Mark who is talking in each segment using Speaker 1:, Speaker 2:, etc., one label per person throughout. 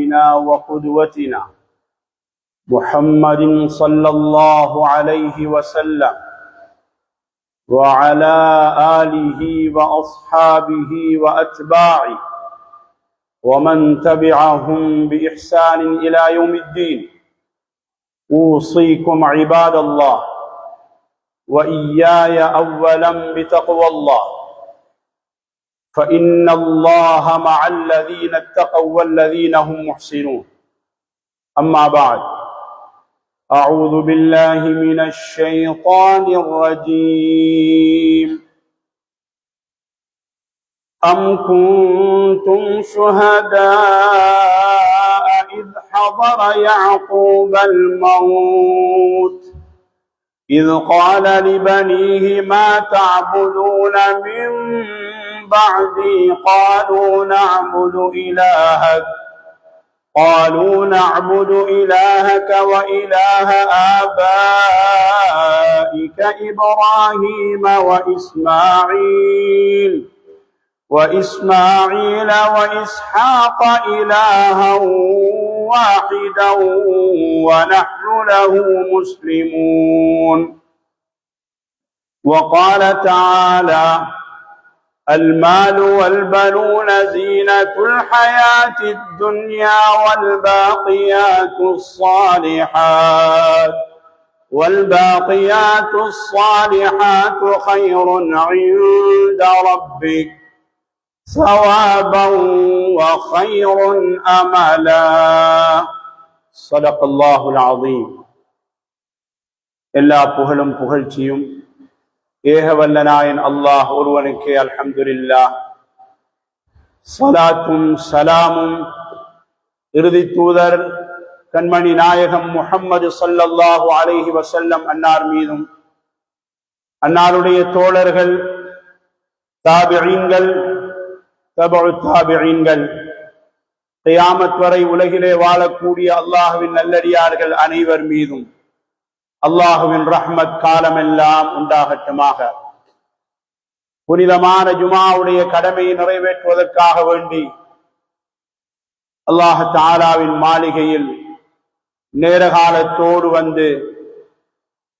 Speaker 1: حبيبنا وقدوتنا محمد صلى الله عليه وسلم وعلى آله وأصحابه وأتباعه ومن تبعهم بإحسان إلى يوم الدين. أوصيكم عباد الله وإياي أولا بتقوى الله، فإن الله مع الذين اتقوا والذين هم محسنون. أما بعد، أعوذ بالله من الشيطان الرجيم. أم كنتم شهداء إذ حضر يعقوب الموت إذ قال لبنيه ما تعبدون من بعدي قالوا نعبد إلهك وإله آبائك إبراهيم وإسماعيل وإسحاق إلها واحدا ونحن له مسلمون. وقال تعالى: المال والبنون زينة الحياة الدنيا والباقيات الصالحات خير عند ربك ثوابا وخير أملا. صدق الله العظيم. எல்லா புகழும் புகழ்ச்சியும் ஏகவல்லனாயன் அல்லாஹ் ஒருவனுக்கே. அல்ஹம்துலில்லாஹ். ஸலாத்தும் ஸலாமும் இறுதி தூதர் கண்மணி நாயகம் முஹம்மது ஸல்லல்லாஹு அலைஹி வஸல்லம் அன்னார் மீதும், அன்னாருடைய தோழர்கள், தாபிஈன்கள், தபஉ தாபிஈன்கள், கியாமத் வரை உலகிலே வாழக்கூடிய அல்லாஹ்வின் நல்லடியார்கள் அனைவர் மீதும் அல்லாஹுவின் ரஹ்மத் காலமெல்லாம் உண்டாகட்டுமாக. புனிதமான ஜுமாவுடைய கடமையை நிறைவேற்றுவதற்காக வேண்டி அல்லாஹ் தஆலாவின் மாளிகையில் நேரகாலத்தோடு வந்து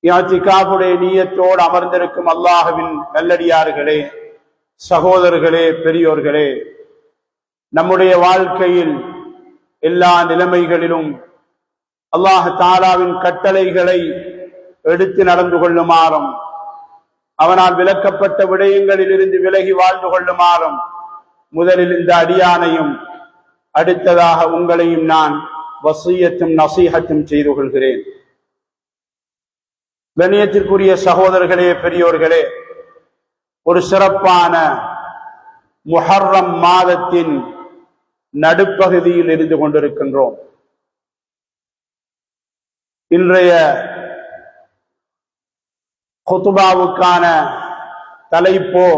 Speaker 1: இஅ்திகாஃபுடைய நியத்தோடு அமர்ந்திருக்கும் அல்லாஹுவின் நல்லடியார்களே, சகோதரர்களே, பெரியோர்களே, நம்முடைய வாழ்க்கையில் எல்லா நிலைமைகளிலும் அல்லாஹ் தஆலாவின் கட்டளைகளை எடுத்து நடந்து கொள்ளுமாறும், அவனால் விலக்கப்பட்ட விடயங்களில் இருந்து விலகி வாழ்ந்து கொள்ளுமாறும் முதலில் இந்த அடியானையும் அடுத்ததாக உங்களையும் நான் வசியத்தும் நசீஹத்தும் செய்து கொள்கிறேன். கண்ணியத்திற்குரிய சகோதரர்களே, பெரியோர்களே, ஒரு சிறப்பான முஹர்ரம் மாதத்தின் நடுப்பகுதியில் இருந்து கொண்டிருக்கின்றோம். இன்றைய குதுபாவுக்கான தலைப்போ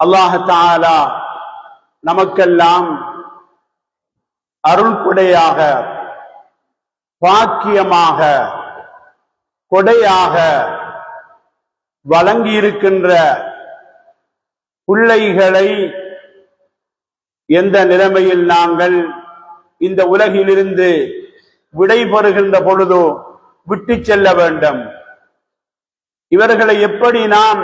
Speaker 1: அல்லாஹ் தஆலா நமக்கெல்லாம் அருள்கொடையாக, பாக்கியமாக, கொடையாக வழங்கியிருக்கின்ற பிள்ளைகளை எந்த நிலைமையில் நாங்கள் இந்த உலகிலிருந்து விடைபெறுகின்ற பொழுதோ விட்டு செல்ல வேண்டும், இவர்களை எப்படி நாம்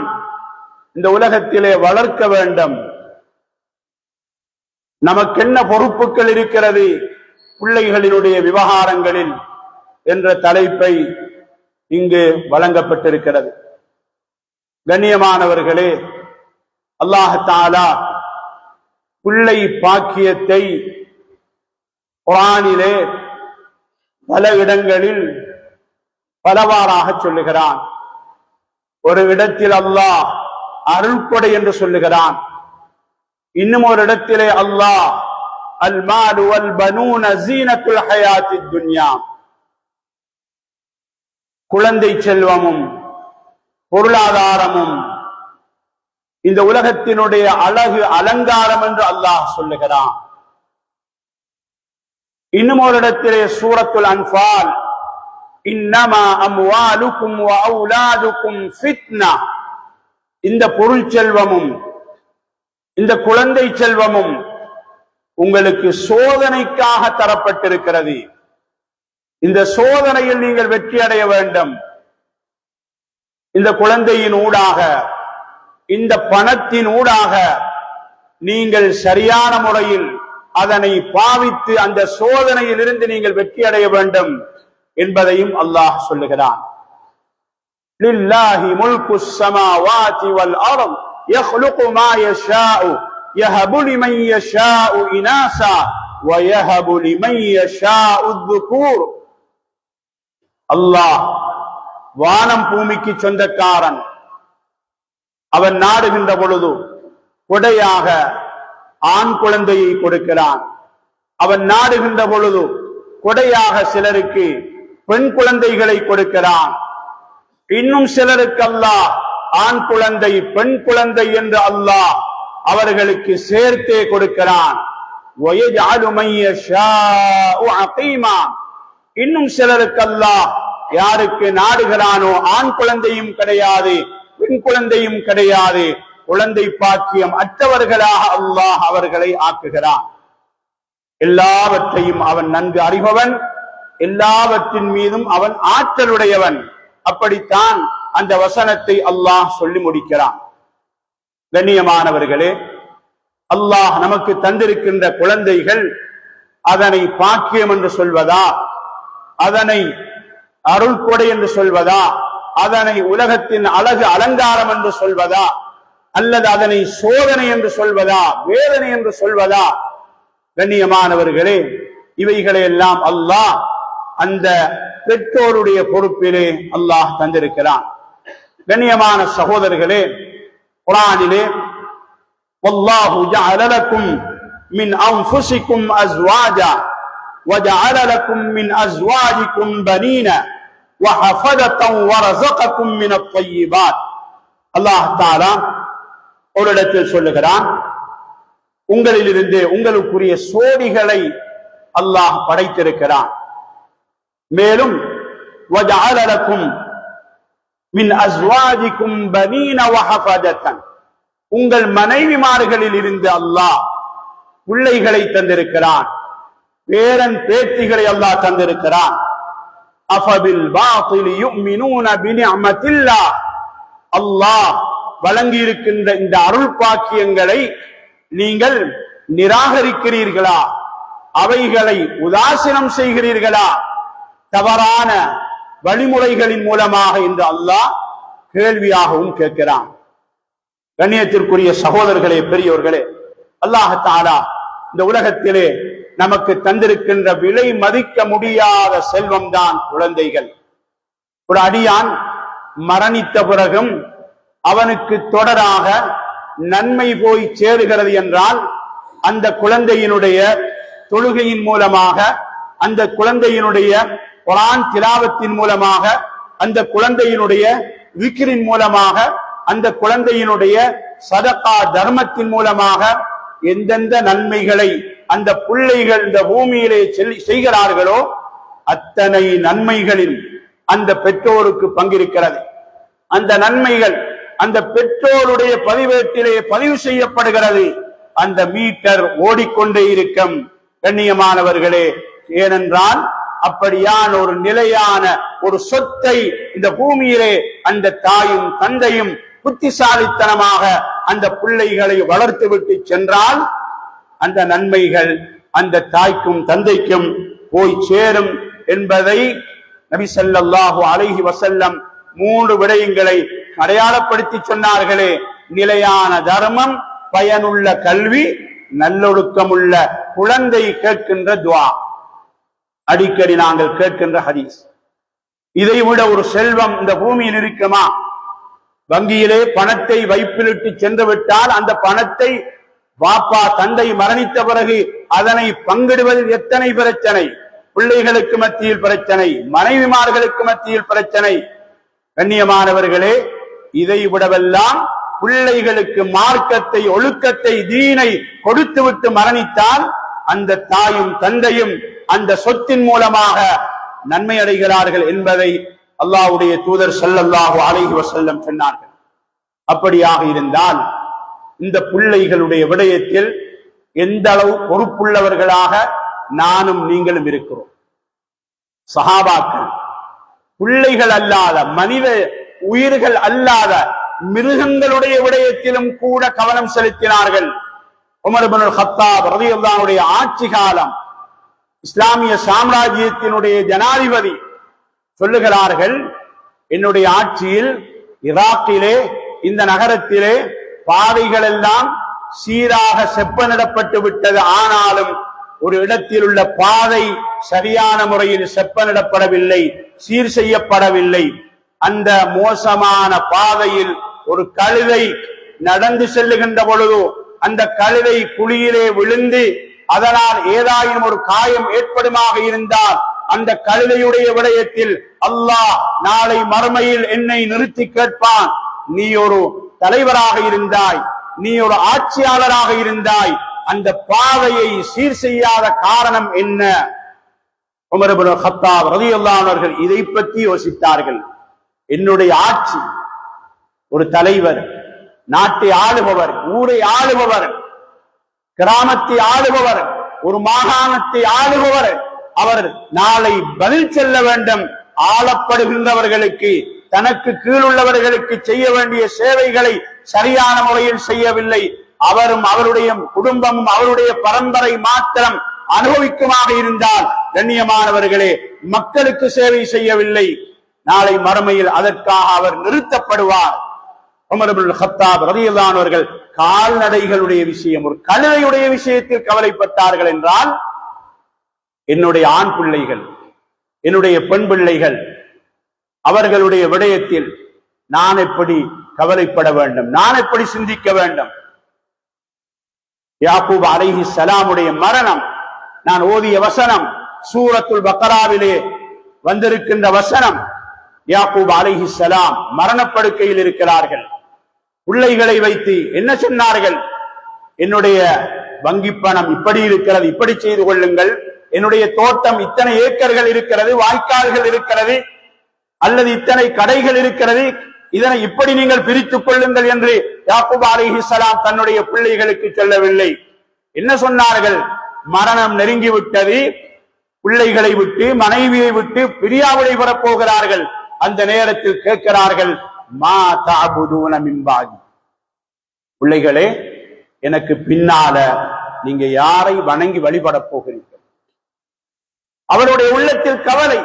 Speaker 1: இந்த உலகத்திலே வளர்க்க வேண்டும், நமக்கென்ன பொறுப்புகள் இருக்கிறது பிள்ளைகளினுடைய விவகாரங்களில் என்ற தலைப்பை இங்கு வழங்கப்பட்டிருக்கிறது. கண்ணியமானவர்களே, அல்லாஹ் தஆலா பிள்ளை பாக்கியத்தை குர்ஆனிலே பல இடங்களில் பலவாறாக சொல்லுகிறான். ஒரு இடத்தில் அல்லாஹ் அருள்கொடை என்று சொல்லுகிறான். இன்னும் ஒரு இடத்திலே அல்லாஹ் அல் மாலு வல் பனூன ஸீனத்துல் ஹயாத்தித் துன்யா, குழந்தை செல்வமும் பொருளாதாரமும் இந்த உலகத்தினுடைய அழகு அலங்காரம் என்று அல்லாஹ் சொல்லுகிறான். இன்னும் ஒரு இடத்திலே சூரத்துல் அன்ஃபால் இன்னமா அம்வாலுக்கும் வ அவுலாதுக்கும் ஃபித்னா, இந்த பொருள் செல்வமும் இந்த குழந்தை செல்வமும் உங்களுக்கு சோதனைக்காக தரப்பட்டிருக்கிறது. இந்த சோதனையில் நீங்கள் வெற்றி அடைய வேண்டும். இந்த குழந்தையின் ஊடாக, இந்த பணத்தின் ஊடாக நீங்கள் சரியான முறையில் அதனை பாவித்து அந்த சோதனையில் இருந்து நீங்கள் வெற்றி அடைய வேண்டும் என்பதையும் அல்லாஹ் சொல்லுகிறான். லில்லாஹி முல்குஸ் ஸமாவாதி வல் அர்த் யக்லுகு மா யஷாஉ யஹபு லிமன் யஷாஉ இனாஸா வ யஹபு லிமன் யஷாஉ ذுகூர். அல்லாஹ் வானம் பூமிக்கு சொந்தக்காரன். அவன் நாடுகின்ற பொழுது கொடையாக ஆண் குழந்தையை கொடுக்கிறான். அவன் நாடுகின்ற பொழுது கொடையாக சிலருக்கு பெண் குழந்தைகளை கொடுக்கிறான். இன்னும் சிலருக்கு அல்லாஹ் ஆண் குழந்தை பெண் குழந்தை என்று அல்லாஹ் அவர்களுக்கு சேர்த்தே கொடுக்கிறான். இன்னும் சிலருக்கு அல்லாஹ் யாருக்கு நாடுகிறானோ ஆண் குழந்தையும் கிடையாது பெண் குழந்தையும் கிடையாது, குழந்தை பாக்கியம் அற்றவர்களாக அல்லாஹ் அவர்களை ஆக்குகிறான். எல்லாவற்றையும் அவன் நன்கு அறிபவன், எல்லாவற்றின் மீதும் அவன் ஆற்றலுடையவன். அப்படித்தான் அந்த வசனத்தை அல்லாஹ் சொல்லி முடிக்கிறான். கண்ணியமானவர்களே, அல்லாஹ் நமக்கு தந்திருக்கின்ற குழந்தைகள் அதனை பாக்கியம் என்று சொல்வதா, அதனை அருள் கொடை என்று சொல்வதா, அதனை உலகத்தின் அழகு அலங்காரம் என்று சொல்வதா, அல்லது அதனை சோதனை என்று சொல்வதா, வேதனை என்று சொல்வதா? கண்ணியமானவர்களே, இவைகளை எல்லாம் அல்லாஹ் அந்த பெற்றோருடைய பொறுப்பிலே அல்லாஹ் தந்திருக்கிறான். கண்ணியமான சகோதரர்களே, குர்ஆனிலே வல்லாஹு ஜஅல லக்கும் மின் அன்ஃபுசிக்கும் அஸ்வாஜா وجعل لكم من أزواجكم بنين وحفظة ورزقكم من الطيبات. அல்லாஹ் தஆலா ஒரு இடத்தில் சொல்லுகிறான், உங்களிலிருந்து உங்களுக்குரிய சோடிகளை அல்லாஹ் படைத்திருக்கிறான். மேலும் وجعل لكم من أزواجكم بنين وحفظة, உங்கள் மனைவிமார்களில் இருந்து அல்லாஹ் பிள்ளைகளை தந்திருக்கிறான், பேரன் பேத்திகளை அல்லாஹ் தந்திருக்கிறான். அஃபபில் பாத்தில் யுமினூன பினிஅமத்தில்லாஹ், அல்லாஹ் வழங்கி இருக்கின்ற இந்த அருள் பாக்கியங்களை நீங்கள் நிராகரிக்கிறீர்களா? அவைகளை உதாசீனம் செய்கிறீர்களா? தவறான வழிமுறைகளின் மூலமாக இந்த அல்லாஹ் கேள்வியாகவும் கேட்கிறான். கண்ணியத்திற்குரிய சகோதரர்களே, பெரியோர்களே, அல்லாஹ் தஆலா இந்த உலகத்திலே நமக்கு தந்திருக்கின்ற விலை மதிக்க முடியாத செல்வம் தான் குழந்தைகள். ஒரு அடியான் மரணித்த பிறகும் அவனுக்கு தொடராக நன்மை போய் சேருகிறது என்றால் அந்த குழந்தையினுடைய தொழுகையின் மூலமாக, அந்த குழந்தையினுடைய குர்ஆன் திலாவத்தின் மூலமாக, அந்த குழந்தையினுடைய விக்ரின் மூலமாக, அந்த குழந்தையினுடைய சதகா தர்மத்தின் மூலமாக எந்தெந்த நன்மைகளை அந்த பிள்ளைகள் இந்த பூமியிலே செய்கிறார்களோ அத்தனை நன்மைகளில் அந்த பெற்றோருக்கு பங்கிருக்கிறது. அந்த நன்மைகள் அந்த பெற்றோருடைய பதிவேட்டிலே பதிவு செய்யப்படுகிறது. அந்த மீட்டர் ஓடிக்கொண்டே இருக்கும். கண்ணியமானவர்களே, ஏனென்றால் அப்படியான ஒரு நிலையான ஒரு சொத்தை இந்த பூமியிலே அந்த தாயும் தந்தையும் புத்திசாலித்தனமாக அந்த பிள்ளைகளை வளர்த்து விட்டு சென்றால் அந்த நன்மைகள் அந்த தாய்க்கும் தந்தைக்கும் போய் சேரும் என்பதை நபி ஸல்லல்லாஹு அலைஹி வஸல்லம் 3 விடயங்களை அடையாளப்படுத்தி சொன்னார்களே: நிலையான தர்மம், பயனுள்ள கல்வி, நல்லொழுக்கமுள்ள குழந்தை கேட்கின்ற துஆ. அடிக்கடி நாங்கள் கேட்கின்ற ஹதீஸ். இதை விட ஒரு செல்வம் இந்த பூமியில் இருக்குமா? வங்கியிலே பணத்தை வைப்பிலிட்டு சென்று விட்டால் அந்த பணத்தை வாப்பா தந்தை மரணித்த பிறகு அதனை பங்கிடுவதில் எத்தனை பிரச்சனை, பிள்ளைகளுக்கு மத்தியில் பிரச்சனை, மனைவிமார்களுக்கு மத்தியில் பிரச்சனை. கண்ணியமானவர்களே, இதை விடவெல்லாம் பிள்ளைகளுக்கு மார்க்கத்தை, ஒழுக்கத்தை, தீனை கொடுத்துவிட்டு மரணித்தால் அந்த தாயும் தந்தையும் அந்த சொத்தின் மூலமாக நன்மை அடைகிறார்கள் என்பதை அல்லாஹ்வுடைய தூதர் ஸல்லல்லாஹு அலைஹி வஸல்லம் சொன்னார்கள். அப்படியாக இருந்தால் இந்த பிள்ளைகளுடைய விடயத்தில் எந்த அளவு பொறுப்புள்ளவர்களாக நானும் நீங்களும் இருக்கிறோம். சஹாபாக்கள் பிள்ளைகள் அல்லாத மனித உயிர்கள் அல்லாத மிருகங்களுடைய விடயத்திலும் கூட கவனம் செலுத்தினார்கள். உமர் இப்னுல் கத்தாப் ரலியல்லாஹு அன்ஹுடைய ஆட்சி காலம், இஸ்லாமிய சாம்ராஜ்யத்தினுடைய ஜனாதிபதி சொல்லுகிறார்கள், என்னுடைய ஆட்சியில் ஈராக்கிலே இந்த நகரத்திலே பாதைகள் எல்லாம் சீராக செப்பனிடப்பட்டு விட்டது. ஆனாலும் ஒரு இடத்தில் உள்ள பாதை சரியான முறையில் செப்பனிடப்படவில்லை, சீர் செய்யப்படவில்லை. அந்த மோசமான பாதையில் ஒரு கழுதை நடந்து செல்லுகின்ற பொழுது அந்த கழுதை குழியிலே விழுந்து அதனால் ஏதாயினும் ஒரு காயம் ஏற்படுமாக இருந்தால் அந்த கழுதையுடைய விடயத்தில் அல்லாஹ் நாளை மறுமையில் என்னை நிறுத்தி கேட்பான், நீ ஒரு தலைவராக இருந்தாய், நீ ஒரு ஆட்சியாளராக இருந்தாய், அந்த பாதையை சீர் செய்யாத காரணம் என்ன? உமர் இப்னுல் கத்தாப் ரலியல்லாஹு அன்ஹு அவர்கள் இதை பற்றி யோசித்தார்கள். என்னுடைய ஆட்சி, ஒரு தலைவர், நாட்டை ஆளுபவர், ஊரை ஆளுபவர், கிராமத்தை ஆளுபவர், ஒரு மாகாணத்தை ஆளுபவர், அவர் நாளை பதில் செல்ல வேண்டும். ஆளப்படுகின்றவர்களுக்கு, தனக்கு கீழுள்ளவர்களுக்கு செய்ய வேண்டிய சேவைகளை சரியான முறையில் செய்யவில்லை. அவரும் அவருடைய குடும்பமும் அவருடைய பரம்பரை மாத்திரம் அனுபவிக்குமாக இருந்தால், கண்ணியமானவர்களே, மக்களுக்கு சேவை செய்யவில்லை, நாளை மறுமையில் அதற்காக அவர் நிறுத்தப்படுவார். உமர் இப்னுல் கத்தாப் ரலியல்லாஹு அன்ஹு அவர்கள் கால்நடைகளுடைய விஷயம், ஒரு கழுதையுடைய விஷயத்தில் கவலைப்பட்டார்கள் என்றால், என்னுடைய ஆண் பிள்ளைகள், என்னுடைய பெண் பிள்ளைகள், அவர்களுடைய விடயத்தில் நான் எப்படி கவலைப்பட வேண்டும், நான் எப்படி சிந்திக்க வேண்டும்? யாக்கூப் அலைஹிஸ்ஸலாமுடைய மரணம், நான் ஓதிய வசனம், சூரத்துல் பக்கராவிலே வந்திருக்கின்ற வசனம். யாக்கூப் அலைஹிஸ்ஸலாம் மரணப்படுக்கையில் இருக்கிறார்கள். பிள்ளைகளை வைத்து என்ன சொன்னார்கள்? என்னுடைய வங்கி பணம் இப்படி இருக்கிறது, இப்படி செய்து கொள்ளுங்கள், என்னுடைய தோட்டம் இத்தனை ஏக்கர்கள் இருக்கிறது, வாய்க்கால்கள் இருக்கிறது, அல்லது இத்தனை கடைகள் இருக்கிறது, இதனை இப்படி நீங்கள் பிரித்துக் கொள்ளுங்கள் என்று யாக்கூப் அலைஹிஸ்ஸலாம் தன்னுடைய பிள்ளைகளுக்கு சொல்லவில்லை. என்ன சொன்னார்கள்? மரணம் நெருங்கிவிட்டது, பிள்ளைகளை விட்டு மனைவியை விட்டு பிரியாவிடை பெறப் போகிறார்கள். அந்த நேரத்தில் கேட்கிறார்கள், மா தஅபுதூன மின் பாதி, பிள்ளைகளே, எனக்கு பின்னால நீங்க யாரை வணங்கி வழிபடப் போகிறீர்கள்? அவருடைய உள்ளத்தில் கவலை.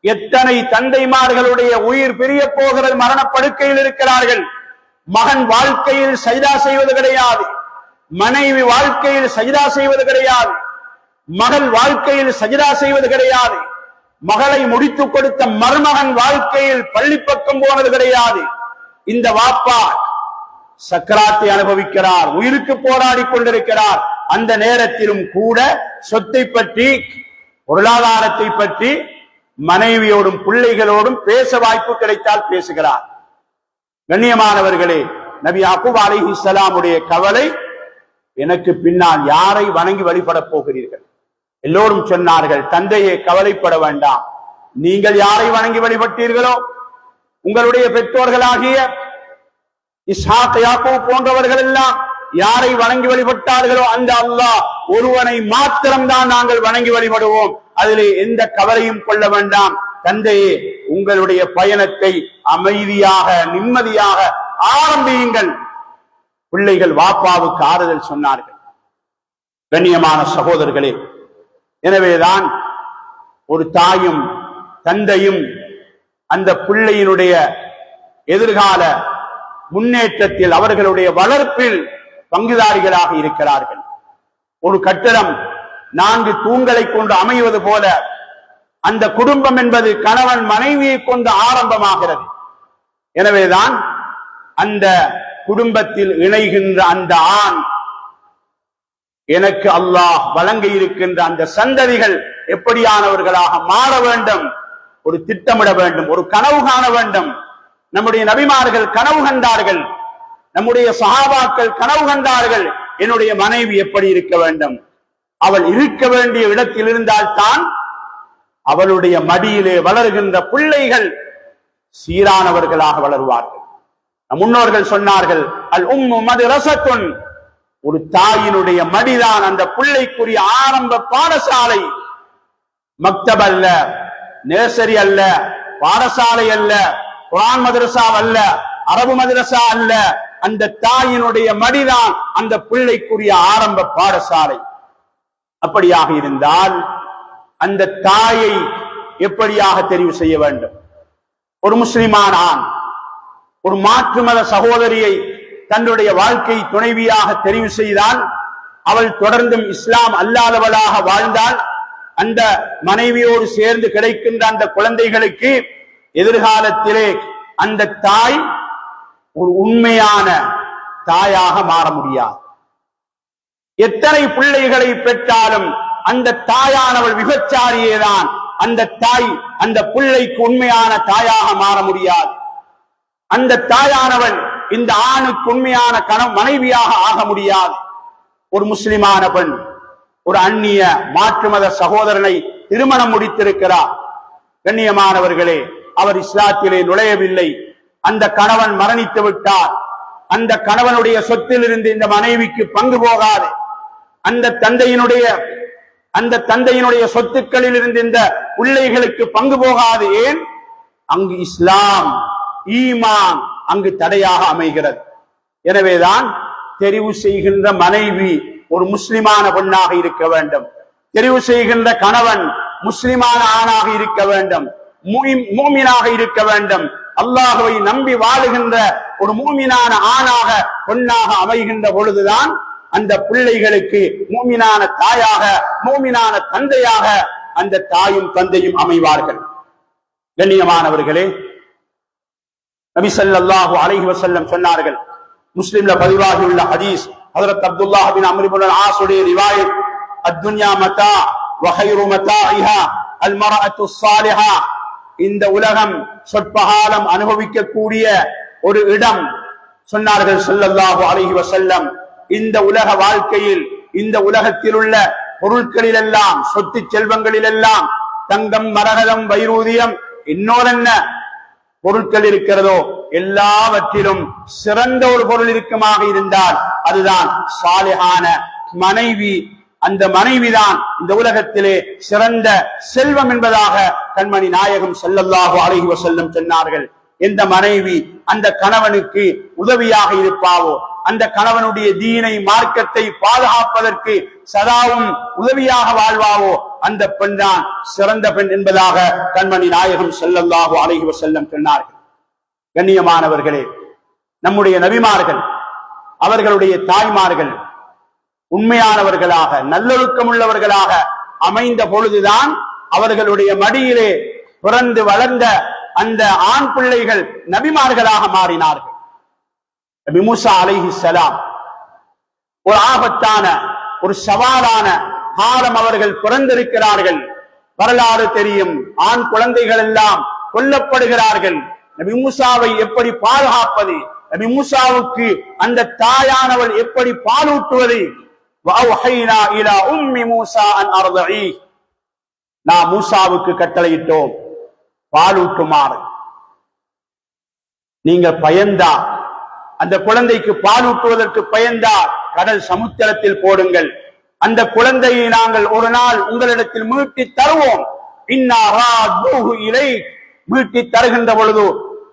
Speaker 1: எத்தனை தந்தைமார்களுடைய உயிர் பிரிய போகிறது, மரணப்படுக்கையில் இருக்கிறார்கள். மகன் வாழ்க்கையில் சஜ்தா செய்வது கிடையாது, மனைவி வாழ்க்கையில் சஜ்தா செய்வது கிடையாது, மகள் வாழ்க்கையில் சஜ்தா செய்வது கிடையாது, மகளை முடித்துக் கொடுத்த மருமகன் வாழ்க்கையில் பள்ளி பக்கம் போனது கிடையாது. இந்த வாப்பா சக்கராத்தை அனுபவிக்கிறார், உயிருக்கு போராடி கொண்டிருக்கிறார். அந்த நேரத்திலும் கூட சொத்தை பற்றி, பொருளாதாரத்தை பற்றி மனைவியோடும் பிள்ளைகளோடும் பேச வாய்ப்பு கிடைத்தால் பேசுகிறார். கண்ணியமானவர்களே, நபி யாக்கூப் அலைஹிஸ்ஸலாமுடைய கவலை, எனக்கு பின்னால் யாரை வணங்கி வழிபடப் போகிறீர்கள்? எல்லோரும் சொன்னார்கள், தந்தையே கவலைப்பட வேண்டாம், நீங்கள் யாரை வணங்கி வழிபட்டீர்களோ, உங்களுடைய பெற்றோர்களாகிய இஸ்ஹாக் யாக்கூப் போன்றவர்கள் எல்லாம் யாரை வணங்கி வழிபட்டார்களோ அந்த அல்லாஹ் ஒருவனை மாத்திரம்தான் நாங்கள் வணங்கி வழிபடுவோம், அதிலே எந்த கவலையும் கொள்ள வேண்டாம். தந்தையே, உங்களுடைய பயணத்தை அமைதியாக நிம்மதியாக ஆரம்பியுங்கள். பிள்ளைகள் வாப்பாவுக்கு ஆறுதல் சொன்னார்கள். கண்ணியமான சகோதரர்களே, எனவேதான் ஒரு தாயும் தந்தையும் அந்த பிள்ளையினுடைய எதிர்கால முன்னேற்றத்தில், அவர்களுடைய வளர்ப்பில் பங்குதாரிகளாக இருக்கிறார்கள். ஒரு கட்டடம் 4 தூண்களை கொண்டு அமைவது போல அந்த குடும்பம் என்பது கணவன் மனைவியை கொண்டு ஆரம்பமாகிறது. எனவேதான் அந்த குடும்பத்தில் இணைகின்ற அந்த ஆண், எனக்கு அல்லாஹ் வழங்க இருக்கின்ற அந்த சந்ததிகள் எப்படியானவர்களாக மாற வேண்டும், ஒரு திட்டமிட வேண்டும், ஒரு கனவு காண வேண்டும். நம்முடைய நபிமார்கள் கனவு கண்டார்கள், நம்முடைய சஹாபாக்கள் கனவு கண்டார்கள். என்னுடைய மனைவி எப்படி இருக்க வேண்டும், அவள் இருக்க வேண்டிய இடத்தில் இருந்தால்தான் அவளுடைய மடியிலே வளர்கின்ற பிள்ளைகள் சீரானவர்களாக வளருவார்கள். முன்னோர்கள் சொன்னார்கள், அல் உம்மு மதுரஸத்துன், ஒரு தாயினுடைய மடிதான் அந்த பிள்ளைக்குரிய ஆரம்ப பாடசாலை. மக்தப் அல்ல, நேசரி அல்ல, பாடசாலை அல்ல, குர்ஆன் மதரசா அல்ல, அரபு மதரசா அல்ல. அந்த தாயினுடைய மடிதான் அந்த பிள்ளைக்குரிய ஆரம்ப பாடசாலை. அப்படியாக இருந்தால் அந்த தாயை எப்படியாக தெரிவு செய்ய வேண்டும்? ஒரு முஸ்லிமான ஆண் ஒரு மாற்று மத சகோதரியை தன்னுடைய வாழ்க்கை துணைவியாக தெரிவு செய்தால், அவள் தொடர்ந்தும் இஸ்லாம் அல்லாதவளாக வாழ்ந்தால், அந்த மனைவியோடு சேர்ந்து கிடைக்கின்ற அந்த குழந்தைகளுக்கு எதிர்காலத்திலே அந்த தாய் ஒரு உண்மையான தாயாக மாற முடியாது. எத்தனை பிள்ளைகளை பெற்றாலும் அந்த தாயானவள் விபச்சாரியேதான். அந்த தாய் அந்த பிள்ளைக்கு உண்மையான தாயாக மாற முடியாது. அந்த தாயானவள் இந்த ஆணுக்கு உண்மையான மனைவியாக ஆக முடியாது. ஒரு முஸ்லிமான பெண் ஒரு அந்நிய மாற்று மத சகோதரனை திருமணம் முடித்திருக்கிறார். கண்ணியமானவர்களே, அவர் இஸ்லாத்திலே நுழையவில்லை. அந்த கணவன் மரணித்து விட்டார். அந்த கணவனுடைய சொத்தில் இருந்து இந்த மனைவிக்கு பங்கு போகாது. அந்த தந்தையினுடைய சொத்துக்களில் இருந்து இந்த பிள்ளைகளுக்கு பங்கு போகாது. ஏன்? அங்கு இஸ்லாம் ஈமான் அங்கு தடையாக அமைகிறது. எனவேதான் தெரிவு செய்கின்ற மனைவி ஒரு முஸ்லிமான பெண்ணாக இருக்க வேண்டும். தெரிவு செய்கின்ற கணவன் முஸ்லிமான ஆணாக இருக்க வேண்டும், மூமினாக இருக்க வேண்டும். அல்லாஹ்வை நம்பி வாழுகின்ற ஒரு மூமினான ஆணாக பெண்ணாக அமைகின்ற பொழுதுதான் அந்த பிள்ளைகளுக்கு மூமினான தாயாக, மூமினான தந்தையாக அந்த தாயும் தந்தையும் அமைவார்கள். கண்ணியமானவர்களே, நபி ஸல்லல்லாஹு அலைஹி வஸல்லம் சொன்னார்கள், முஸ்லிம்ல பதிவாகியுள்ள ஹதீஸ், ஹஜ்ரத் அப்துல்லாஹ் பின் அம்ர் இப்னு அல்-ஆஸ் உடைய ரிவாயத், அத்-துன்யா மதா வ கைரு மதாஇஹா அல்-மர்அத்து ஸாலிஹா, இந்த உலகம் சொற்பகாலம் அனுபவிக்கக்கூடிய ஒரு இடம். சொன்னார்கள் ஸல்லல்லாஹு அலைஹி வஸல்லம், இந்த உலக வாழ்க்கையில், இந்த உலகத்தில் உள்ள பொருட்களில் எல்லாம், சொத்து செல்வங்களில் எல்லாம், தங்கம், மரகதம், வைரூதியம், இன்னொரு பொருட்கள் இருக்கிறதோ எல்லாவற்றிலும் சிறந்த ஒரு பொருள் இருக்குமாக இருந்தால் அதுதான் சாலிஹான மனைவி. அந்த மனைவிதான் இந்த உலகத்திலே சிறந்த செல்வம் என்பதாக கண்மணி நாயகம் ஸல்லல்லாஹு அலைஹி வஸல்லம் சொன்னார்கள். எந்த மனைவி அந்த கணவனுக்கு உதவியாக இருப்பாவோ, அந்த கணவனுடைய தீனை, மார்க்கத்தை பாதுகாப்பதற்கு சதாவும் உதவியாக வாழ்வாவோ, அந்த பெண் தான் சிறந்த பெண் என்பதாக கண்மணி நாயகம் ஸல்லல்லாஹு அலைஹி வஸல்லம் சொன்னார்கள். கண்ணியமானவர்களே, நம்முடைய நபிமார்கள், அவர்களுடைய தாய்மார்கள் உண்மையானவர்களாக, நல்லொழுக்கம் உள்ளவர்களாக அமைந்த பொழுதுதான் அவர்களுடைய மடியிலே பிறந்து வளர்ந்த அந்த ஆண் பிள்ளைகள் நபிமார்களாக மாறினார்கள். நபி மூசா அலைஹிஸ்ஸலாம் ஒரு ஆபத்தான, ஒரு சவாலான காலம் அவர்கள் பிறந்திருக்கிறார்கள். வரலாறு தெரியும். ஆண் குழந்தைகள் எல்லாம் கொல்லப்படுகிறார்கள். நபி மூசாவை எப்படி பாதுகாப்பது, நபி மூசாவுக்கு அந்த தாயானவள் எப்படி பாலூட்டுவது? வஅவ்ஹைனா இலா உம்மி மூசா அன் அர்தஇ, நாம் மூசாவுக்கு கட்டளையிட்டோம் பாலூட்டுமாறு. நீங்கள் பயந்தா, அந்த குழந்தைக்கு பாலூட்டுவதற்கு பயந்தா கடல் சமுத்திரத்தில் போடுங்கள். அந்த குழந்தையை நாங்கள் ஒரு நாள் உங்களிடத்தில் மீட்டி தருவோம். இன்னா ராதுஹு இலைக், மீட்டி தருகின்ற பொழுது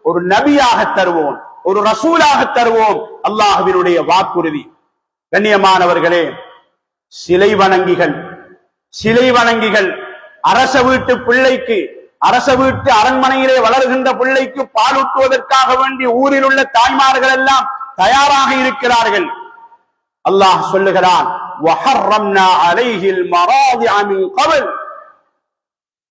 Speaker 1: ஒரு நபியாக தருவோம், ஒரு ரசூலாக தருவோம். அல்லாஹ்வினுடைய வாக்குறுதி. கண்ணியமானவர்களே, சிலை வணங்கிகள் அரச வீட்டு பிள்ளைக்கு, அரச வீட்டு அரண்மனையிலே வளர்கின்ற பிள்ளைக்கு பாலூட்டுவதற்காக வேண்டி ஊரில் உள்ள தாய்மார்கள் எல்லாம் தயாராக இருக்கிறார்கள். அல்லாஹ் சொல்லுகிறான், வஹர்ரம்னா அலைஹில் மராதிஅ மின் கப்ல்,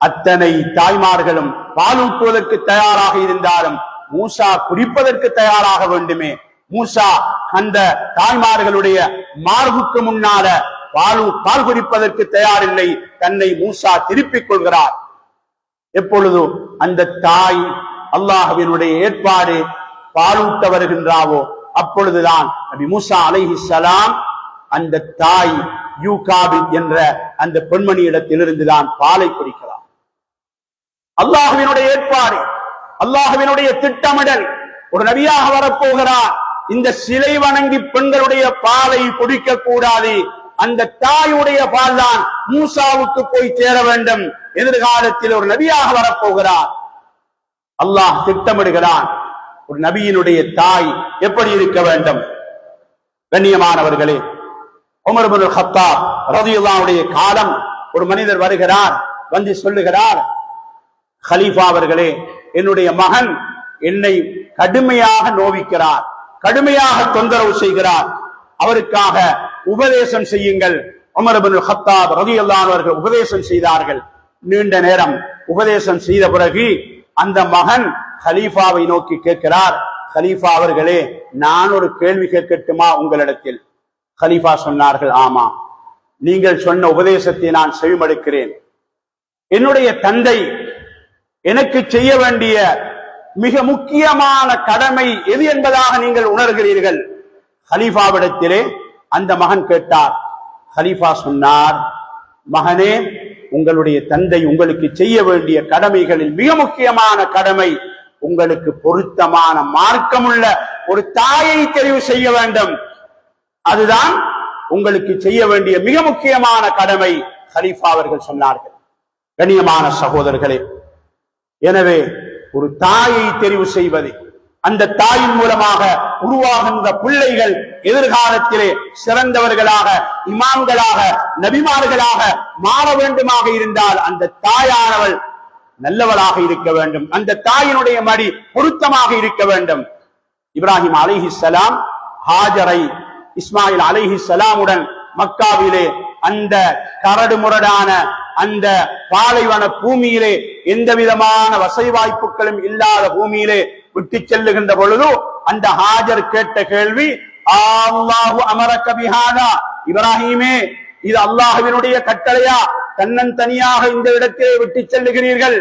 Speaker 1: அத்தனை தாய்மார்களும் பாலூட்டுவதற்கு தயாராக இருந்தாலும் மூசா குடிப்பதற்கு தயாராக வேண்டுமே. மூசா அந்த தாய்மார்களுடைய மார்புக்கு முன்னால பால் குடிப்பதற்கு தயாரில்லை. தன்னை மூசா திருப்பிக் கொள்கிறார். எப்பொழுது அந்த தாய் அல்லாஹ்வினுடைய ஏற்பாடு பாலூட்ட வருகின்றாவோ அப்பொழுதுதான் நபி மூசா அலைஹிஸ்ஸலாம் அந்த தாய் யூகாபின் என்ற அந்த பெண்மணியிடத்திலிருந்துதான் பாலை குடிக்கிறார். அல்லாஹ்வினுடைய ஏற்பாடு, அல்லாஹ்வினுடைய திட்டமிடல். ஒரு நபியாக வரப்போகிறார். இந்த சிலை வணங்கி பெண்களுடைய பாலை குடிக்க கூடாது. அந்த தாயுடைய பால் தான் மூசாவுக்கு போய் சேர வேண்டும். எதிர்காலத்தில் ஒரு நபியாக வரப்போகிறார். அல்லாஹ் திட்டமிடுகிறான். ஒரு நபியினுடைய தாய் எப்படி இருக்க வேண்டும்? கண்ணியமானவர்களே, உமர் இப்னு கத்தாப் ரலியல்லாஹு அன்ஹுடைய காலம் ஒரு மனிதர் வருகிறார், வந்து சொல்லுகிறார், கலீஃபா அவர்களே, என்னுடைய மகன் என்னை கடுமையாக நோவிக்கிறார், கடுமையாக தொந்தரவு செய்கிறார், அவருக்காக உபதேசம் செய்யுங்கள். உமர் இப்னு கத்தாப் ரலியல்லாஹு அன்ஹு அவர்கள் உபதேசம் செய்தார்கள். நீண்ட நேரம் உபதேசம் செய்த பிறகு அந்த மகன் கலீஃபாவை நோக்கி கேட்கிறார், கலீஃபா அவர்களே, நான் ஒரு கேள்வி கேட்கட்டுமா உங்களிடத்தில்? கலீஃபா சொன்னார்கள், ஆமா, நீங்கள் சொன்ன உபதேசத்தை நான் செவிமடுக்கிறேன். என்னுடைய தந்தை எனக்கு செய்ய வேண்டிய மிக முக்கியமான கடமை எது என்பதாக நீங்கள் உணர்கிறீர்கள்? கலீஃபாவிடத்திலே அந்த மகன் கேட்டார். கலீஃபா சொன்னார், மகனே, உங்களுடைய தந்தை உங்களுக்கு செய்ய வேண்டிய கடமைகளில் மிக முக்கியமான கடமை உங்களுக்கு பொருத்தமான மார்க்கமுள்ள ஒரு தாயை தெரிவு செய்ய வேண்டும். அதுதான் உங்களுக்கு செய்ய வேண்டிய மிக முக்கியமான கடமை. கலீஃபா அவர்கள் சொன்னார்கள். கண்ணியமான சகோதரர்களே, எனவே ஒரு தாயை தெரிவு செய்வது, அந்த தாயின் மூலமாக உருவாகின்ற பிள்ளைகள் எதிர்காலத்திலே சிறந்தவர்களாக, இமாம்களாக, நபிமார்களாக மாற வேண்டுமாக இருந்தால் அந்த தாயானவள் நல்லவளாக இருக்க வேண்டும். அந்த தாயினுடைய மடி பொருத்தமாக இருக்க வேண்டும். இப்ராஹிம் அலைஹிஸ்ஸலாம் ஹாஜரை இஸ்மாயில் அலைஹிஸ்ஸலாமுடன் மக்காவிலே அந்த கரடு முரடான அந்த பாலைவன பூமியிலே, எந்த விதமான வசதி வாய்ப்புகளும் இல்லாத பூமியிலே விட்டு செல்லுகின்ற பொழுது அந்த ஹாஜர் கேட்ட கேள்வி, அல்லாஹு அமரக பிஹாதா, இப்ராஹிமே, இது அல்லாஹ்வினுடைய கட்டளையா? தன்னந்தனியாக இந்த இடத்திலே விட்டு செல்லுகிறீர்கள்?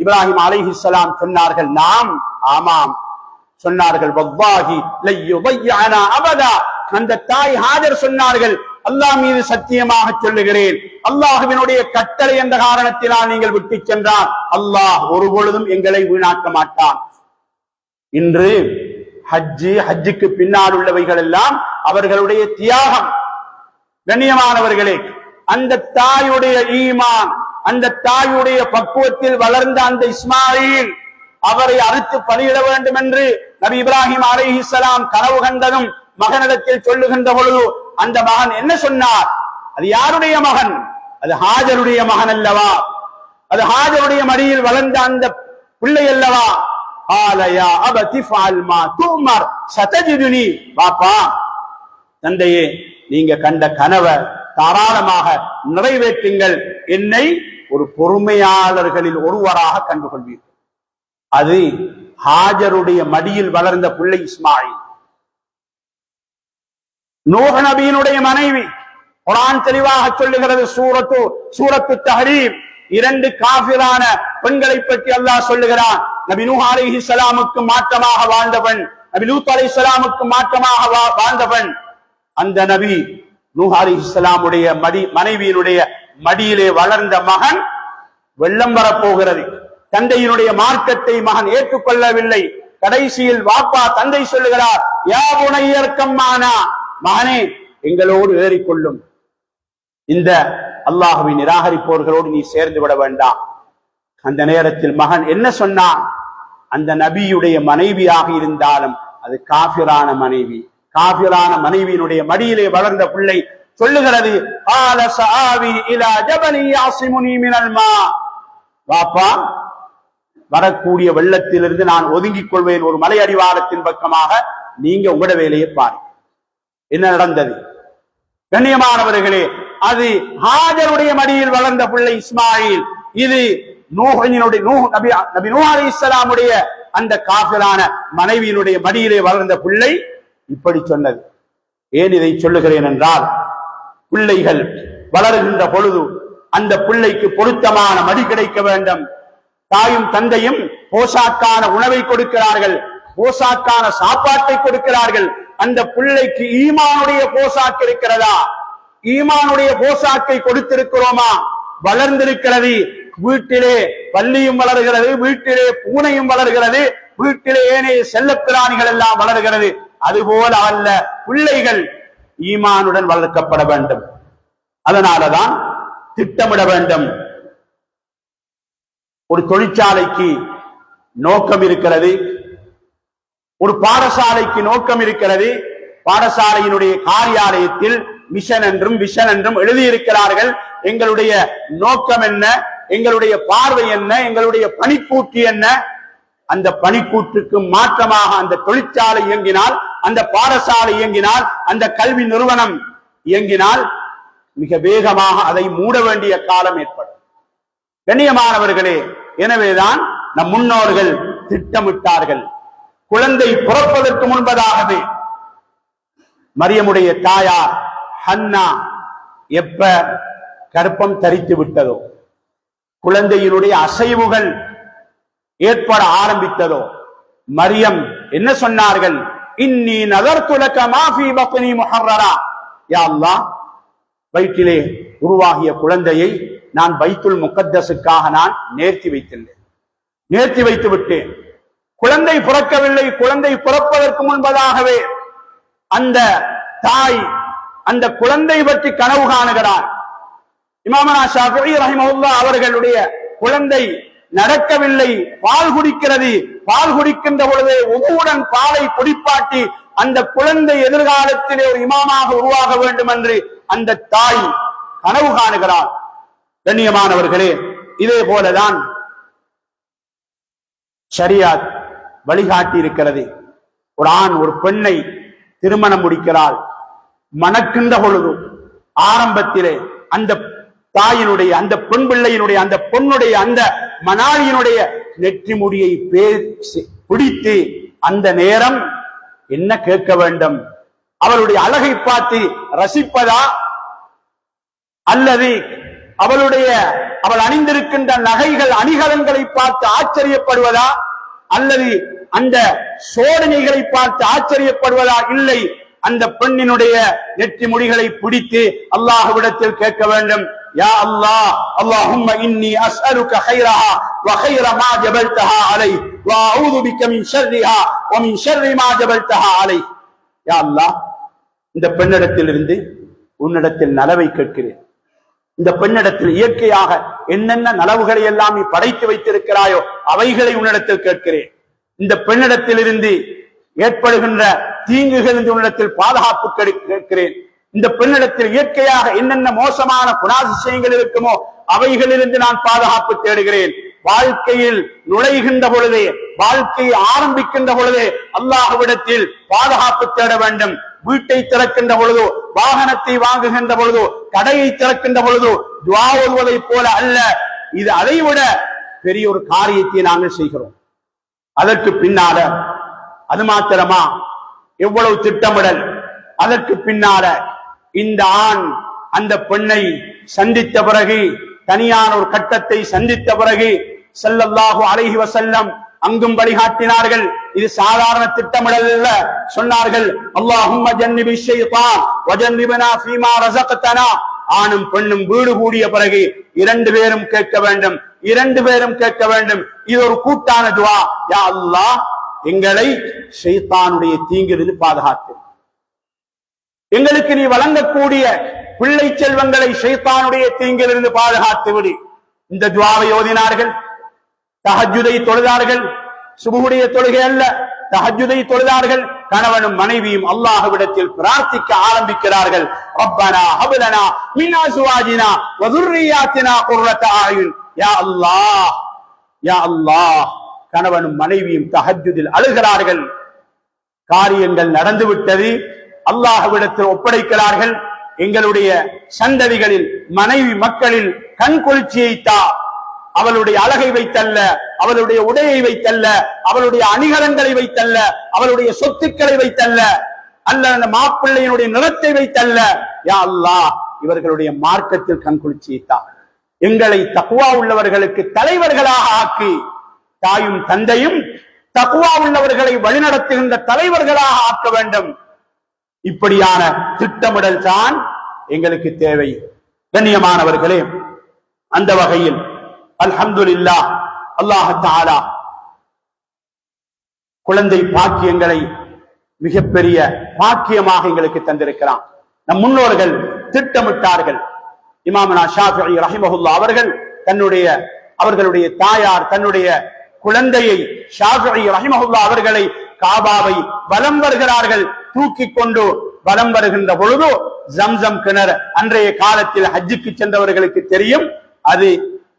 Speaker 1: இப்ராஹிம் அலைஹிஸ்ஸலாம் சொன்னார்கள், நாம், ஆமாம். சொன்னார்கள், வல்லாஹி லய்யுதையனா அபதா. அந்த தாய் ஹாஜர் சொன்னார்கள், அல்லாஹ் மீது சத்தியமாக சொல்லுகிறேன், அல்லாஹ்வினுடைய கட்டளை என்ற காரணத்தினால் நீங்கள் விட்டு சென்றால் அல்லாஹ் ஒரு பொழுதும் எங்களை வீணாக்க மாட்டான். இன்று ஹஜ்ஜுக்கு பின்னால் உள்ளவைகள் எல்லாம் அவர்களுடைய தியாகம். கண்ணியமானவர்களே, அந்த தாயுடைய ஈமான், அந்த தாயுடைய பக்குவத்தில் வளர்ந்த அந்த இஸ்மாயில் அவரை அறுத்து பலியிட வேண்டும் என்று நபி இப்ராஹிம் அலைஹிஸ்ஸலாம் கனவு கண்டதும் மகனிடத்தில் சொல்லுகின்ற பொழுது அந்த மகன் என்ன சொன்னார்? அது யாருடைய மகன்? அது ஹாஜருடைய மகன் அல்லவா? அது ஹாஜருடைய மடியில் வளர்ந்த அந்த பிள்ளை அல்லவா? ஆலயா அபதி ஃபஅல் மா துமர் சதஜிதுனி. பாப்பா, தந்தையே, நீங்க கண்ட கனவை தாராளமாக நிறைவேற்றுங்கள், என்னை ஒரு பொறுமையாளர்களில் ஒருவராக கண்டுகொள்வீர்கள். அது ஹாஜருடைய மடியில் வளர்ந்த பிள்ளை இஸ்மாயில். நூஹ் நபியினுடைய மனைவி. குர்ஆன் தெளிவாக சொல்லுகிறது, சூரத்து தஹரீம், இரண்டு காஃபிரான பெண்களை பற்றி அல்லாஹ் சொல்லுகிறான். நபி நூஹ் அலைஹிஸ்ஸலாமுக்கு மாற்றமாக வாழ்ந்தவன், நபி லூத் அலைஹிஸ்ஸலாமுக்கு மாற்றமாக வாழ்ந்தவன். அந்த நபி நூஹ் அலைஹிஸ்ஸலாமுடைய மனைவியினுடைய மடியிலே வளர்ந்த மகன் வெள்ளம் வரப்போகிறது. தந்தையினுடைய மார்க்கத்தை மகன் ஏற்றுக்கொள்ளவில்லை. கடைசியில் வாப்பா தந்தை சொல்லுகிறார், யா புனையர்க்கம்மானா, மகனே, எங்களோடு ஏறிக்கொள்ளும். இந்த அல்லாஹ்வை நிராகரிப்பவர்களோடு நீ சேர்ந்து விட வேண்டாம். அந்த நேரத்தில் மகன் என்ன சொன்னான்? அந்த நபியுடைய மனைவியாக இருந்தாலும் அது காஃபிரான மனைவி. காஃபிரான மனைவியினுடைய மடியிலே வளர்ந்த பிள்ளை சொல்லுகிறது, ஆல சஆவி இலா ஜபலி யாசிமுனி மினல் மா. வாப்பா, வரக்கூடிய வெள்ளத்திலிருந்து நான் ஒதுங்கிக் கொள்வேன், ஒரு மலை அடிவாரத்தின் பக்கமாக, நீங்க உங்களோட வேலையை பாருங்க. என்ன நடந்தது? கண்ணியமானவர்களே, அது ஹாஜருடைய மடியில் வளர்ந்த பிள்ளை இஸ்மாயில். இது நபி நூஹ் அலைஹிஸ்ஸலாமுடைய அந்த காஃபிரான மனைவியினுடைய மடியிலே வளர்ந்த பிள்ளை இப்படி சொன்னது. ஏன் இதை சொல்லுகிறேன் என்றால், பிள்ளைகள் வளர்கின்ற பொழுது அந்த பிள்ளைக்கு பொருத்தமான மடி கிடைக்க வேண்டும். தாயும் தந்தையும் போசாக்கான உணவை கொடுக்கிறார்கள், போசாக்கான சாப்பாட்டை கொடுக்கிறார்கள். அந்த பிள்ளைக்கு ஈமானுடைய போசாக்கு இருக்கிறதா? ஈமானுடைய போசாக்கை கொடுத்திருக்கிறோமா? வளர்ந்திருக்கிறது. வீட்டிலே பல்லியும் வளர்கிறது, வீட்டிலே பூனையும் வளர்கிறது, வீட்டிலே ஏனைய செல்ல பிராணிகள் எல்லாம் வளர்கிறது. அதுபோல அல்ல, பிள்ளைகள் ஈமானுடன் வளர்க்கப்பட வேண்டும். அதனாலதான் திட்டமிட வேண்டும். ஒரு தொழிற்சாலைக்கு நோக்கம் இருக்கிறது, ஒரு பாடசாலைக்கு நோக்கம் இருக்கிறது. பாடசாலையினுடைய காரியாலயத்தில் மிஷன் என்றும் விஷன் என்றும் எழுதியிருக்கிறார்கள். எங்களுடைய நோக்கம் என்ன, எங்களுடைய பார்வை என்ன, எங்களுடைய பணிக்கூற்று என்ன? அந்த பணிக்கூற்றுக்கு மாற்றமாக அந்த தொழிற்சாலை இயங்கினால், அந்த பாடசாலை இயங்கினால், அந்த கல்வி நிறுவனம் இயங்கினால் மிக வேகமாக அதை மூட வேண்டிய காலம் ஏற்படும். கண்ணியமானவர்களே, எனவேதான் நம் முன்னோர்கள் திட்டமிட்டார்கள். குழந்தை பிறப்பதற்கு முன்பதாகவே மரியமுடைய தாயார் ஹன்னா எப்ப கர்ப்பம் தரித்து விட்டதோ, குழந்தையினுடைய அசைவுகள் ஏற்பட ஆரம்பித்ததோ, மரியம் என்ன சொன்னார்கள்? இன்னி நதர்து லக மா ஃபீ பத்னி முஹர்ரரா. யா அல்லாஹ், வயிற்றிலே உருவாகிய குழந்தையை நான் பைத்துல் முகத்தஸுக்காக நான் நேர்த்தி வைத்துள்ளேன், நேர்த்தி வைத்து விட்டேன். குழந்தை பிறக்கவில்லை. குழந்தை பிறப்பதற்கு முன்பதாகவே அந்த தாய் அந்த குழந்தை பற்றி கனவு காணுகிறார். இமாமனா ஷாஃபிஈ ரஹிமஹுல்லாஹ் அவர்களுடைய குழந்தை நடக்கவில்லை, பால் குடிக்கிறது. பால் குடிக்கின்ற பொழுதே உதுவுடன் பாலை குடிப்பாட்டி அந்த குழந்தை எதிர்காலத்திலே ஒரு இமாமாக உருவாக வேண்டும் என்று அந்த தாய் கனவு காணுகிறார். கண்ணியமானவர்களே, இதே போலதான் ஷரியாத் வழிகாட்டி இருக்கிறது. ஒரு ஆண் ஒரு பெண்ணை திருமணம் முடிக்கிறாள். மணக்கின்ற பொழுது ஆரம்பத்திலே அந்த தாயினுடைய, அந்த பெண் பிள்ளையினுடைய, அந்த பொண்ணுடைய, அந்த மணாளியினுடைய நெற்றி முடியை பிடித்து அந்த நேரம் என்ன கேட்க வேண்டும்? அவளுடைய அழகை பார்த்து ரசிப்பதா, அல்லது அவள் அணிந்திருக்கின்ற நகைகள் அணிகலன்களை பார்த்து ஆச்சரியப்படுவதா, அல்லது அந்த சோதனைகளை பார்த்து ஆச்சரியப்படுவதா? இல்லை, அந்த பெண்ணினுடைய நெற்றி முடிகளை பிடித்து அல்லாஹ்விடத்தில் கேட்க வேண்டும். யா அல்லாஹ், அல்லாஹும்ம இன்னி அஸ்அலுக கைரஹா வ கைர மா ஜபல்தஹா அலைஹி வ அஊது பிக மின் ஷர்ரிஹா வ மின் ஷர்ரி மா ஜபல்தஹா அலைஹி. யா அல்லாஹ், இந்த பெண்ணிடத்திலிருந்து உன்னிடத்தில் நலவை கேட்கிறேன். இந்த பெண்ணிடத்தில் இயற்கையாக என்னென்ன நலவுகளை எல்லாம் நீ படைத்து வைத்திருக்கிறாயோ அவைகளை உன்னிடத்தில் கேட்கிறேன். இந்த பெண்ணிடத்திலிருந்து ஏற்படுகின்ற தீங்குகள் உன்னிடத்தில் பாதுகாப்பு கேட்கிறேன். இந்த பெண்ணிடத்தில் இயற்கையாக என்னென்ன மோசமான குணாதிசயங்கள் இருக்குமோ அவைகளிலிருந்து நான் பாதுகாப்பு தேடுகிறேன். வாழ்க்கையில் நுழைகின்ற பொழுதே, வாழ்க்கையை ஆரம்பிக்கின்ற பொழுதே அல்லாஹ்விடத்தில் பாதுகாப்பு தேட வேண்டும். வீட்டை திறக்கின்ற பொழுதோ, வாகனத்தை வாங்குகின்ற பொழுதோ, கடையை திறக்கின்ற பொழுதோ துஆ ஓதுவதை போல அல்ல. இது அதைவிட பெரிய ஒரு காரியத்தை நாங்கள் செய்கிறோம். அதற்கு பின்னால அது மாத்திரமா? எவ்வளவு திட்டமிடல்! அதற்கு பின்னால இந்த ஆண் அந்த பெண்ணை சந்தித்த பிறகு, தனியான ஒரு கட்டத்தை சந்தித்த பிறகு ஸல்லல்லாஹு அலைஹி வஸல்லம் அங்கும் வழிகாட்டினார்கள். இது சாதாரண திட்டமிடல் அல்ல. சொன்னார்கள், அல்லாஹும்ம ஜன்னிபி ஷைத்தான் வ ஜன்னிப்னா ஃபீமா ரஸக்தனா. ஆணும் பெண்ணும் வீடு கூடிய பிறகு இரண்டு பேரும் கேட்க வேண்டும், இரண்டு பேரும் கேட்க வேண்டும். இது ஒரு கூட்டான துஆ. யா அல்லாஹ், எங்களை ஷைத்தானுடைய தீங்கிலிருந்து பாதுகாத்து, எங்களுக்கு நீ வழங்கக்கூடிய பிள்ளை செல்வங்களை ஷைத்தானுடைய தீங்கிலிருந்து பாதுகாத்து விடு. இந்த துஆவை ஓதினார்கள். தஹஜ்ஜுதை தொழுதார்கள். சுபஹுடைய தொழுகை அல்ல, தஹஜ்ஜுதை தொழுதார்கள். கணவனும் மனைவியும் அல்லாஹ்விடத்தில் பிரார்த்திக்க ஆரம்பிக்கிறார்கள். ரப்பனா ஹப் லனா மின் அஸ்வாஜினா வ ذُرِّيَّاتِنَا قُرَّةَ أَعْيُنٍ. யா அல்லாஹ், யா அல்லாஹ். கணவனும் மனைவியும் தஹஜ்ஜுதில் அழுகிறார்கள். காரியங்கள் நடந்து விட்டது. அல்லாஹ்விடத்தில் ஒப்படைக்கிறார்கள். எங்களுடைய சந்ததிகளில், மனைவி மக்களில் கண் குளிர்ச்சியை தா. அவளுடைய அழகை வைத்தல்ல, அவளுடைய உடையை வைத்தல்ல, அவளுடைய அணிகலன்களை வைத்தல்ல, அவளுடைய சொத்துக்களை வைத்தல்ல, அல்ல அந்த மாப்பிள்ளையினுடைய நிறத்தை வைத்தல்ல. யா அல்லாஹ், இவர்களுடைய மார்க்கத்தில் கண் குளிர்ச்சியை தா. எங்களை தக்வா உள்ளவர்களுக்கு தலைவர்களாக ஆக்கி, தாயும் தந்தையும் தக்வா உள்ளவர்களை வழிநடத்துகின்ற தலைவர்களாக ஆக்க வேண்டும். இப்படியான திட்டமிடல் தான் எங்களுக்கு தேவை. கண்ணியமானவர்களே, அந்த வகையில் அல்ஹம்துலில்லாஹ், அல்லாஹ் தஆலா குழந்தை பாக்கியங்களை மிகப்பெரிய பாக்கியமாக எங்களுக்கு தந்திருக்கிறான். நம் முன்னோர்கள் திட்டமிட்டார்கள். இமாமனா ஷாஃபிஈ ரஹிமஹுல்லாஹ் அவர்கள் அவர்களுடைய தாயார் தன்னுடைய குழந்தையை ஷாஃபிஈ ரஹிமஹுல்லாஹ் அவர்களை காபாவை வலம் வருகிறார்கள். தூக்கி கொண்டு வலம் வருகின்ற பொழுது ஜம்சம் கிணறு அன்றைய காலத்தில் ஹஜ்ஜுக்கு சென்றவர்களுக்கு தெரியும், அது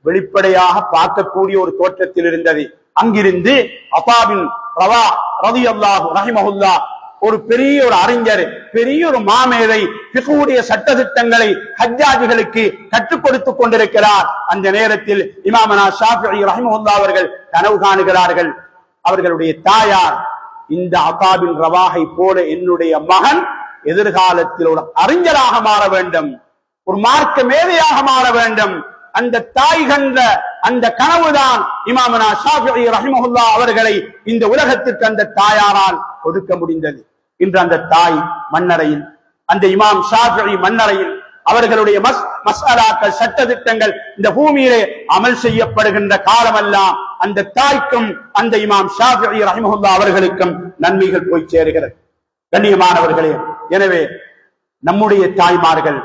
Speaker 1: வெளிப்படையாக பார்க்கக்கூடிய ஒரு தோற்றத்தில் இருந்தது. அங்கிருந்து அபாபின் ரவா ரலியல்லாஹு ரஹிமஹுல்லாஹ் ஒரு பெரிய ஒரு அறிஞர், பெரிய ஒரு மாமேதை, ஃபிக்ஹுடைய சட்டதிட்டங்களை ஹஜ்ஜாஜிகளுக்கு கற்றுக் கொடுத்துக் கொண்டிருக்கிறார். அந்த நேரத்தில் இமாமனா ஷாஃபிஈ ரஹிமஹுல்லாஹ் அவர்கள் கனவு காணுகிறார்கள். அவர்களுடைய தாயார், இந்த அகாபின் ரவாஹை போல என்னுடைய மகன் எதிர்காலத்தில் ஒரு அறிஞராக மாற வேண்டும், ஒரு மார்க்க மேதையாக மாற வேண்டும். அந்த தாய் கண்ட அந்த கனவுதான் இமாமனா ஷாஃபிஈ ரஹிமஹுல்லாஹ் அவர்களை இந்த உலகத்திற்கு அந்த தாயாரால் கொடுக்க முடிந்தது. இன்று அந்த தாய் மண்ணறையில், அந்த இமாம் ஷாஃபிஈ மண்ணறையில் அவர்களுடைய மஸ்அலாக்கள் சட்டதிட்டங்கள் இந்த பூமியிலே அமல் செய்யப்படுகின்ற காலமெல்லாம் அந்த தாய்க்கும் அந்த இமாம் ஷாஃபிஈ ரஹிமஹுல்லாஹ் அவர்களுக்கும் நன்மைகள் போய் சேருகிறது. கண்ணியமானவர்களே, எனவே நம்முடைய தாய்மார்கள்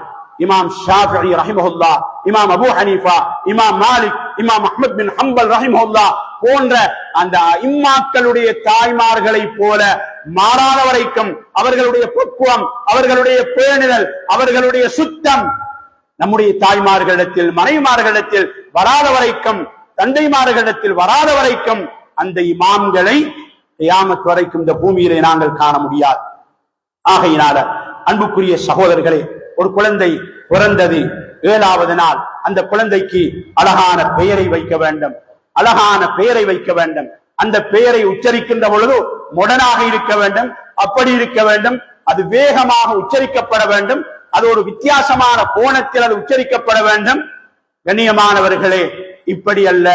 Speaker 1: இமாம் ஷாஃபிஈ ரஹிமஹுல்லாஹ், இமாம் அபூ ஹனீஃபா, இமாம் மாலிக், இமாம் அஹ்மத் பின் ஹம்பல் ரஹிமஹுல்லாஹ் போன்ற அந்த இம்மாக்களுடைய தாய்மார்களை போல மாறாத வரைக்கும் அவர்களுடைய பக்குவம், அவர்களுடைய பேணுதல், அவர்களுடைய சுத்தம் நம்முடைய தாய்மார்களிடத்தில் மனைவிமார்களிடத்தில் வராத வரைக்கும், தந்தைமார்களிடத்தில் வராத வரைக்கும் அந்த இமாம்களை கியாமத் வரைக்கும் இந்த பூமியிலே நாங்கள் காண முடியாது. ஆகையினால அன்புக்குரிய சகோதரர்களே, ஒரு குழந்தை பிறந்தது, 7வது நாள் அந்த குழந்தைக்கு அழகான பெயரை வைக்க வேண்டும், அழகான பெயரை வைக்க வேண்டும். அந்த பெயரை உச்சரிக்கின்ற பொழுது மொடனாக இருக்க வேண்டும், அப்படி இருக்க வேண்டும், அது வேகமாக உச்சரிக்கப்பட வேண்டும், அது ஒரு வித்தியாசமான கோணத்தில் அது உச்சரிக்கப்பட வேண்டும். கண்ணியமானவர்களே, இப்படி அல்ல,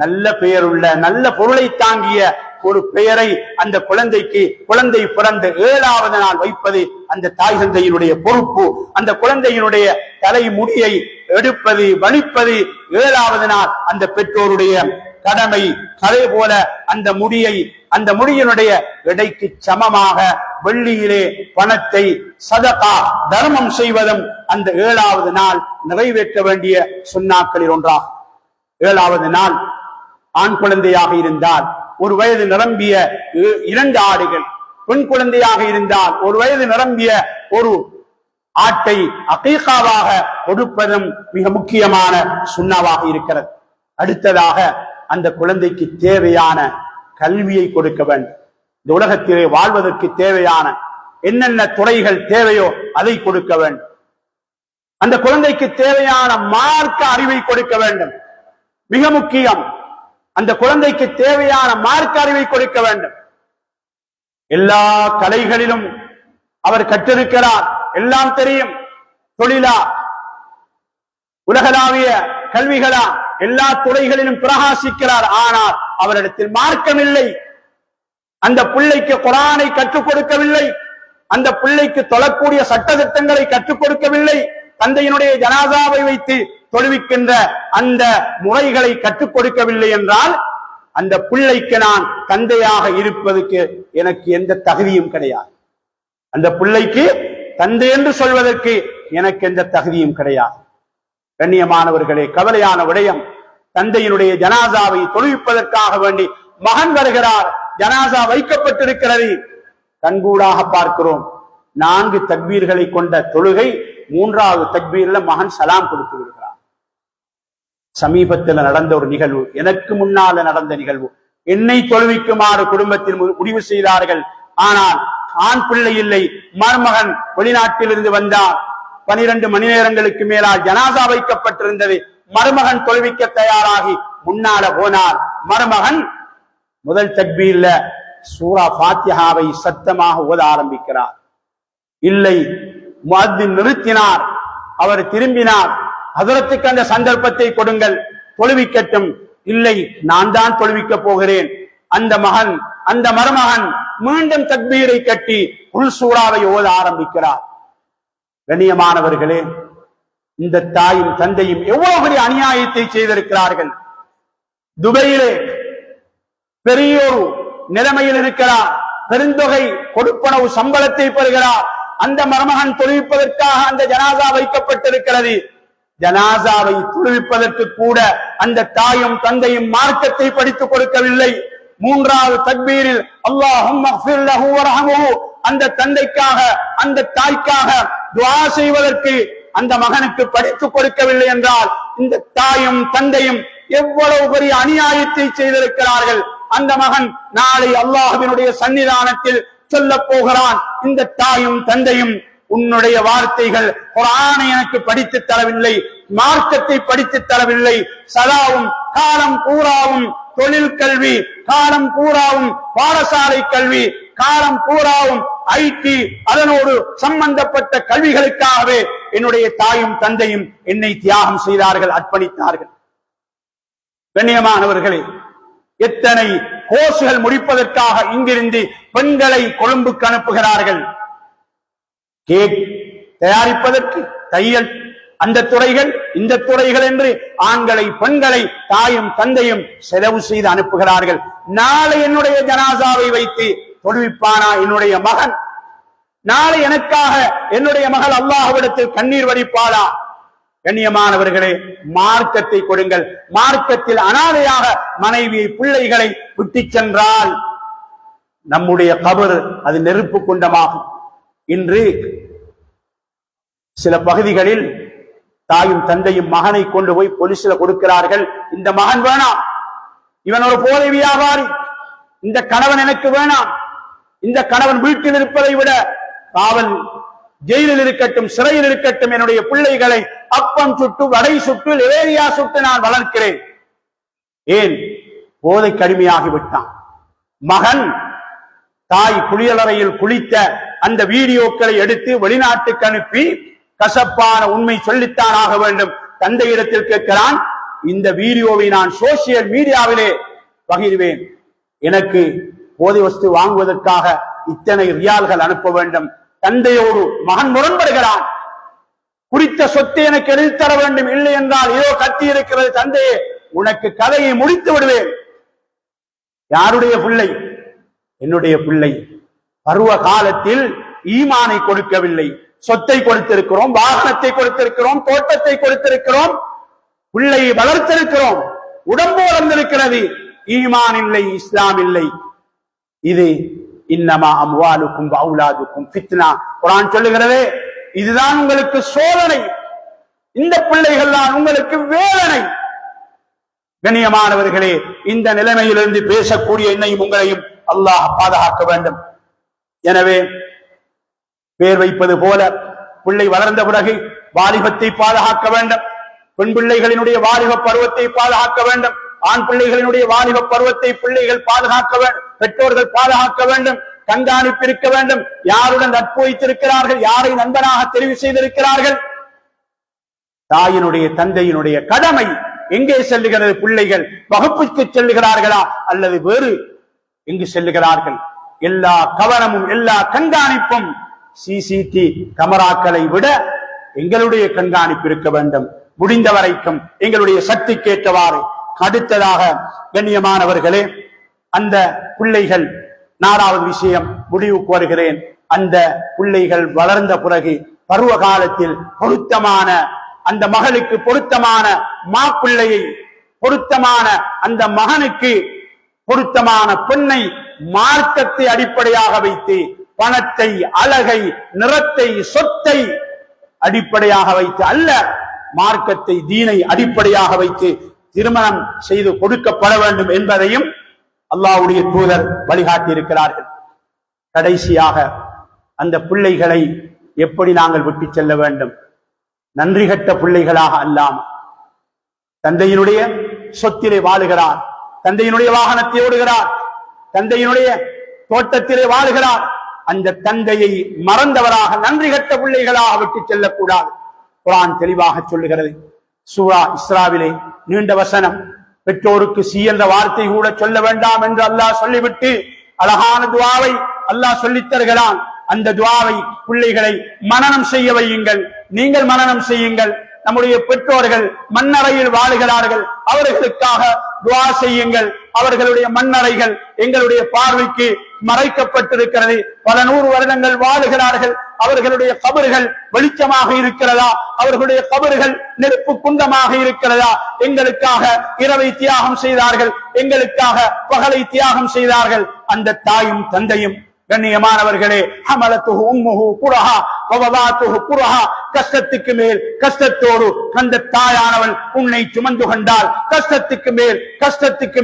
Speaker 1: நல்ல பெயருள்ள நல்ல பொருளை தாங்கிய ஒரு பெயரை அந்த குழந்தைக்கு, குழந்தை பிறந்த 7வது நாள் வைப்பது அந்த தாய் தந்தையினுடைய பொறுப்பு. அந்த குழந்தையினுடைய தலை முடியை எடுப்பது, வலிப்பது 7வது நாள் அந்த பெற்றோருடைய கடமை. அதே போல அந்த முடியை, அந்த முடியினுடைய எடைக்கு சமமாக வெள்ளியிலே பணத்தை சதகா தர்மம் செய்வதும் அந்த 7வது நாள் நிறைவேற்ற வேண்டிய சுன்னாக்களில் ஒன்றாகும். 7வது நாள் ஆண் குழந்தையாக இருந்தால் 1 வயது நிரம்பிய 2 ஆடுகள், பெண் குழந்தையாக இருந்தால் 1 வயது நிரம்பிய ஒரு ஆட்டை அகீகாவாக கொடுப்பதும் மிக முக்கியமான சுன்னாவாக இருக்கிறது. அடுத்ததாக அந்த குழந்தைக்கு தேவையான கல்வியை கொடுக்க வேண்டும். இந்த உலகத்திலே வாழ்வதற்கு தேவையான என்னென்ன துறைகள் தேவையோ அதை கொடுக்க வேண்டும். அந்த குழந்தைக்கு தேவையான மார்க்க அறிவை கொடுக்க வேண்டும், மிக முக்கியம். அந்த குழந்தைக்கு தேவையான மார்க்க அறிவை கொடுக்க வேண்டும். எல்லா கலைகளிலும் அவர் கற்றிருக்கிறார், எல்லாம் தெரியும், தொழிலா, உலகளாவிய கல்விகளா, எல்லா துறைகளிலும் பிரகாசிக்கிறார். ஆனால் அவரிடத்தில் மார்க்கம் இல்லை. அந்த பிள்ளைக்கு குர்ஆனை கற்றுக் கொடுக்கவில்லை, அந்த பிள்ளைக்கு தொழக்கூடிய சட்டதிட்டங்களை கற்றுக் கொடுக்கவில்லை, தந்தையினுடைய ஜனாசாவை வைத்து தொழுவிக்கின்ற அந்த முறைகளை கற்றுக் கொடுக்கவில்லை என்றால் அந்த பிள்ளைக்கு நான் தந்தையாக இருப்பதற்கு எனக்கு எந்த தகுதியும் கிடையாது. அந்த பிள்ளைக்கு தந்தை என்று சொல்வதற்கு எனக்கு எந்த தகுதியும் கிடையாது. கண்ணியமானவர்களே, கவலையான விடயம், தந்தையினுடைய ஜனாசாவை தொழுவிப்பதற்காக வேண்டி மகன் வருகிறார், ஜனாசா வைக்கப்பட்டிருக்கிறது, கண்கூடாக பார்க்கிறோம். 4 தக்பீர்களை கொண்ட தொழுகை, 3வது தக்பீர்ல மகன் சலாம் கொடுத்து விடுகிறார். சமீபத்தில் நடந்த ஒரு நிகழ்வு, எனக்கு முன்னால நடந்த நிகழ்வு. என்னை தொழுவிக்குமாறு குடும்பத்தில் முடிவு செய்தார்கள். ஆனால் ஆண் பிள்ளை இல்லை, மருமகன் வெளிநாட்டில் இருந்து வந்தார். 12 மணி நேரங்களுக்கு மேலால் ஜனாசா வைக்கப்பட்டிருந்தது. மருமகன் தொழுவிக்க தயாராகி முன்னால போனார். மருமகன் முதல் தக்பீர்ல சூரா ஃபாத்திஹாவை சத்தமாக ஓத ஆரம்பிக்கிறார். இல்லை, முஅத்தின் நிறுத்தினார். அவர் திரும்பினார், ஹஜரத்துக்கு அந்த சந்தர்ப்பத்தை கொடுங்கள், தொழுவிக்கட்டும். இல்லை, நான் தான் தொழுவிக்க போகிறேன். அந்த மகன், அந்த மருமகன் மீண்டும் தக்பீரை கட்டி உள் சூறாவை ஓத ஆரம்பிக்கிறார். கண்ணியமானவர்களே, இந்த தாயும் தந்தையும் எவ்வளவு பெரிய அநியாயத்தை செய்திருக்கிறார்கள். துபையிலே பெரிய ஒரு நிலைமையில் இருக்கிறார், பெருந்தொகை கொடுப்பனவு சம்பளத்தை பெறுகிறார். அந்த மருமகன் தொழுவிப்பதற்காக அந்த ஜனாசா வைக்கப்பட்டிருக்கிறது. ஜனாசாவை தொழுவிப்பதற்கு கூட அந்த தாயும் தந்தையும் மார்க்கத்தை படித்துக் கொடுக்கவில்லை. மூன்றாவது தக்பீரில் அல்லாஹும்ம ஃபிர் லஹு வர்ஹம்ஹு அந்த தந்தைக்காக அந்த தாய்க்காக துஆ செய்வதற்கு அந்த மகனுக்கு படித்துக் கொடுக்கவில்லை என்றால் இந்த தாயும் தந்தையும் எவ்வளவு பெரிய அநியாயத்தை செய்திருக்கிறார்கள். அந்த மகன் நாளை அல்லாஹ்வினுடைய சன்னிதானத்தில் சொல்ல போகிறான், இந்த தாயும் தந்தையும் உன்னுடைய வார்த்தைகள் குர்ஆனை எனக்கு படித்து தரவில்லை, மார்க்கத்தை படித்து தரவில்லை, சதாவும் காலம் பூராவும் தொழில் கல்வி, காலம் பூராவும் பாடசாலை கல்வி, காலம் பூராவும் ஐடி அதனோடு சம்பந்தப்பட்ட கல்விகளுக்காகவே என்னுடைய தாயும் தந்தையும் என்னை தியாகம் செய்தார்கள், அர்ப்பணித்தார்கள். கண்ணியமானவர்களே, எத்தனை கோர்ஸ்கள் முடிப்பதற்காக இங்கிருந்து பெண்களை கொழும்புக்கு அனுப்புகிறார்கள். கேக் தயாரிப்பதற்கு, தையல், அந்த துறைகள் இந்த துறைகள் என்று ஆண்களை பெண்களை தாயும் தந்தையும் செலவு செய்து அனுப்புகிறார்கள். நாளை என்னுடைய ஜனாசாவை வைத்து தொழுவிப்பானா என்னுடைய மகன்? நாளை எனக்காக என்னுடைய மகள் அல்லாஹ்விடத்தில் கண்ணீர் வடிப்பாளா? கண்ணியமானவர்களே, மார்க்கத்தை கொடுங்கள். மார்க்கத்தில் அனாதையாக மனைவியை பிள்ளைகளை விட்டு சென்றால் நம்முடைய கபர் அது நெருப்பு குண்டமாகும். இன்று சில பகுதிகளில் தாயும் தந்தையும் மகனை கொண்டு போய் போலீஸ்ல கொடுக்கிறார்கள். இந்த மகன் வேணாம், இவன் ஒரு போதை வியாபாரி, இந்த கணவன் எனக்கு வேணாம், இந்த கணவன் வீட்டில் இருப்பதை விட காவல் ஜெயிலில் இருக்கட்டும், சிறையில் இருக்கட்டும், என்னுடைய பிள்ளைகளை அப்பம் சுட்டு வடை சுட்டு லேரியா சுட்டு நான் வளர்க்கிறேன். ஏன்? போதை கடுமையாகிவிட்டான். மகன் தாய் குளியலறையில் குளித்த அந்த வீடியோக்களை எடுத்து வெளிநாட்டுக்கு அனுப்பி கசப்பான உண்மை சொல்லித்தான் ஆக வேண்டும். தந்தையிடத்தில் கேட்கிறான், இந்த வீடியோவை நான் சோசியல் மீடியாவிலே பகிர்வேன், எனக்கு போதை வஸ்து வாங்குவதற்காக இத்தனை ரியால்கள் அனுப்ப வேண்டும். தந்தையோடு மகன் முரண்படுகிறான். குறித்த சொத்தை எனக்கு எழுதி தர வேண்டும், இல்லை என்றால் இதோ கத்தி இருக்கிறது தந்தையே, உனக்கு கதையை முடித்து விடுவேன். யாருடைய பிள்ளை? என்னுடைய பிள்ளை. பருவ காலத்தில் ஈமானை கொடுக்கவில்லை, சொத்தை கொடுத்திருக்கிறோம், வாகனத்தை கொடுத்திருக்கிறோம், தோட்டத்தை கொடுத்திருக்கிறோம், பிள்ளையை வளர்த்திருக்கிறோம், உடம்பு வளர்ந்திருக்கிறது, ஈமான் இல்லை, இஸ்லாம் இல்லை. இது இன்னமா அம்வாலுக்கும் அவுலாதுக்கும் ஃபித்னா. குர்ஆன் சொல்லுகிறதே, இதுதான் உங்களுக்கு சோதனை, இந்த பிள்ளைகள் தான் உங்களுக்கு வேதனை. கண்ணியமானவர்களே, இந்த நிலைமையிலிருந்து பேசக்கூடிய என்னையும் உங்களையும் அல்லாஹ் பாதுகாக்க வேண்டும். எனவே பேர் வைப்பது போல பிள்ளை வளர்ந்த பிறகு வாலிபத்தை பாதுகாக்க வேண்டும், பெண் பிள்ளைகளினுடைய வாலிப பருவத்தை பாதுகாக்க வேண்டும், ஆண் பிள்ளைகளினுடைய வாலிப பருவத்தை பிள்ளைகள் பாதுகாக்க வேண்டும், பெற்றோர்கள் பாதுகாக்க வேண்டும், கண்காணிப்பு இருக்க வேண்டும். யாருடன் நட்பு வைத்திருக்கிறார்கள், யாரை நண்பனாக தெரிவு செய்திருக்கிறார்கள்? தாயினுடைய தந்தையினுடைய கடமை எங்கே செல்லுகிறது? பிள்ளைகள் வகுப்புக்கு செல்லுகிறார்களா அல்லது வேறு எங்கு செல்லுகிறார்கள்? எல்லா கவனமும் எல்லா கண்காணிப்பும் சிசிடி கேமராக்களை விட எங்களுடைய கண்காணிப்பு இருக்க வேண்டும். முடிந்த வரைக்கும் எங்களுடைய சக்திக்கேற்றவாறு. அடுத்ததாக கண்ணியமானவர்களே, அந்த பிள்ளைகள், நாலாவது விஷயம் முடிவுக்கு வருகிறேன். அந்த பிள்ளைகள் வளர்ந்த பிறகு பருவ காலத்தில் பொருத்தமான அந்த மகளுக்கு பொருத்தமான மாப்பிள்ளையை, பொருத்தமான அந்த மகனுக்கு பொருத்தமான பெண்ணை மார்க்கத்தை அடிப்படையாக வைத்து, பணத்தை, அழகை, நிறத்தை, சொத்தை அடிப்படையாக வைத்து அல்ல, மார்க்கத்தை, தீனை அடிப்படையாக வைத்து திருமணம் செய்து கொடுக்கப்பட வேண்டும் என்பதையும் அல்லாஹ்வுடைய தூதர் வழிகாட்டி இருக்கிறார்கள். கடைசியாக அந்த பிள்ளைகளை எப்படி நாங்கள் விட்டு செல்ல வேண்டும்? நன்றி கட்ட பிள்ளைகளாக அல்லாமல், தந்தையினுடைய சொத்திலே வாழுகிறார், தந்தையினுடைய வாகனத்தை ஓடுகிறார், தந்தையினுடைய தோட்டத்திலே வாழுகிறார், அந்த தந்தையை மறந்தவராக நன்றி கட்ட பிள்ளைகளாக விட்டு செல்லக்கூடாது. குர்ஆன் தெளிவாக சொல்லுகிறது. சூரா இஸ்ராவிலே நீண்ட வசனம். பெற்றோருக்கு சி என்ற வார்த்தை கூட சொல்ல வேண்டாம் என்று அல்லாஹ் சொல்லிவிட்டு அழகான துஆவை அல்லாஹ் சொல்லித் தருகிறான். அந்த துஆவை பிள்ளைகளை மனனம் செய்ய வையுங்கள், நீங்கள் மனனம் செய்யுங்கள். நம்முடைய பெற்றோர்கள் மண்ணறையில் வாழுகிறார்கள், அவர்களுக்காக துஆ செய்யுங்கள். அவர்களுடைய மண்ணறைகள் எங்களுடைய பார்வைக்கு மறைக்கப்பட்டிருக்கிறது. பல 100 வருடங்கள் வாழுகிறார்கள். அவர்களுடைய கபறுகள் வெளிச்சமாக இருக்கிறதா? அவர்களுடைய கபறுகள் நெருப்பு குண்டமாக இருக்கிறதா? எங்களுக்காக இரவை தியாகம் செய்தார்கள், எங்களுக்காக பகலை தியாகம் செய்தார்கள். அந்த தாயும் தந்தையும் கண்ணியமானவர்களே, ஹமலத்துஹு உம்முஹு குரஹா வவதாத்துஹு குரஹா, கஷ்டத்துக்கு மேல் கஷ்டத்தோடு அந்த தாயானவள் உன்னை சுமந்து கொண்டால், கஷ்டத்துக்கு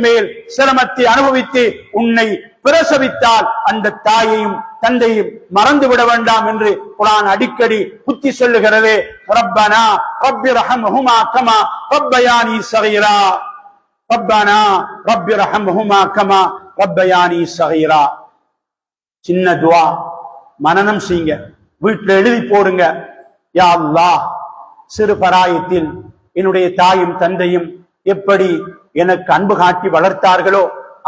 Speaker 1: மேல் சிரமத்தை அனுபவித்து உன்னை பிரசவித்தால், அந்த தாயையும் தந்தையும் மறந்து விட வேண்டாம் என்று குர்ஆன் அடிக்கடி புத்தி சொல்லுகிறது. ரப்பனா ரப்பிர்ஹம்ஹுமா கமா ரப்பயானி ஸகீரா, ரப்பனா ரப்பிர்ஹம்ஹுமா கமா ரப்பயானி ஸகீரா. சின்ன துவா, மனனம் செய்யுங்க, வீட்டில் எழுதி போடுங்க. யா அல்லாஹ், சிறு பராயத்தில் என்னுடைய தாயும் தந்தையும் எப்படி எனக்கு அன்பு காட்டி வளர்த்தார்களோ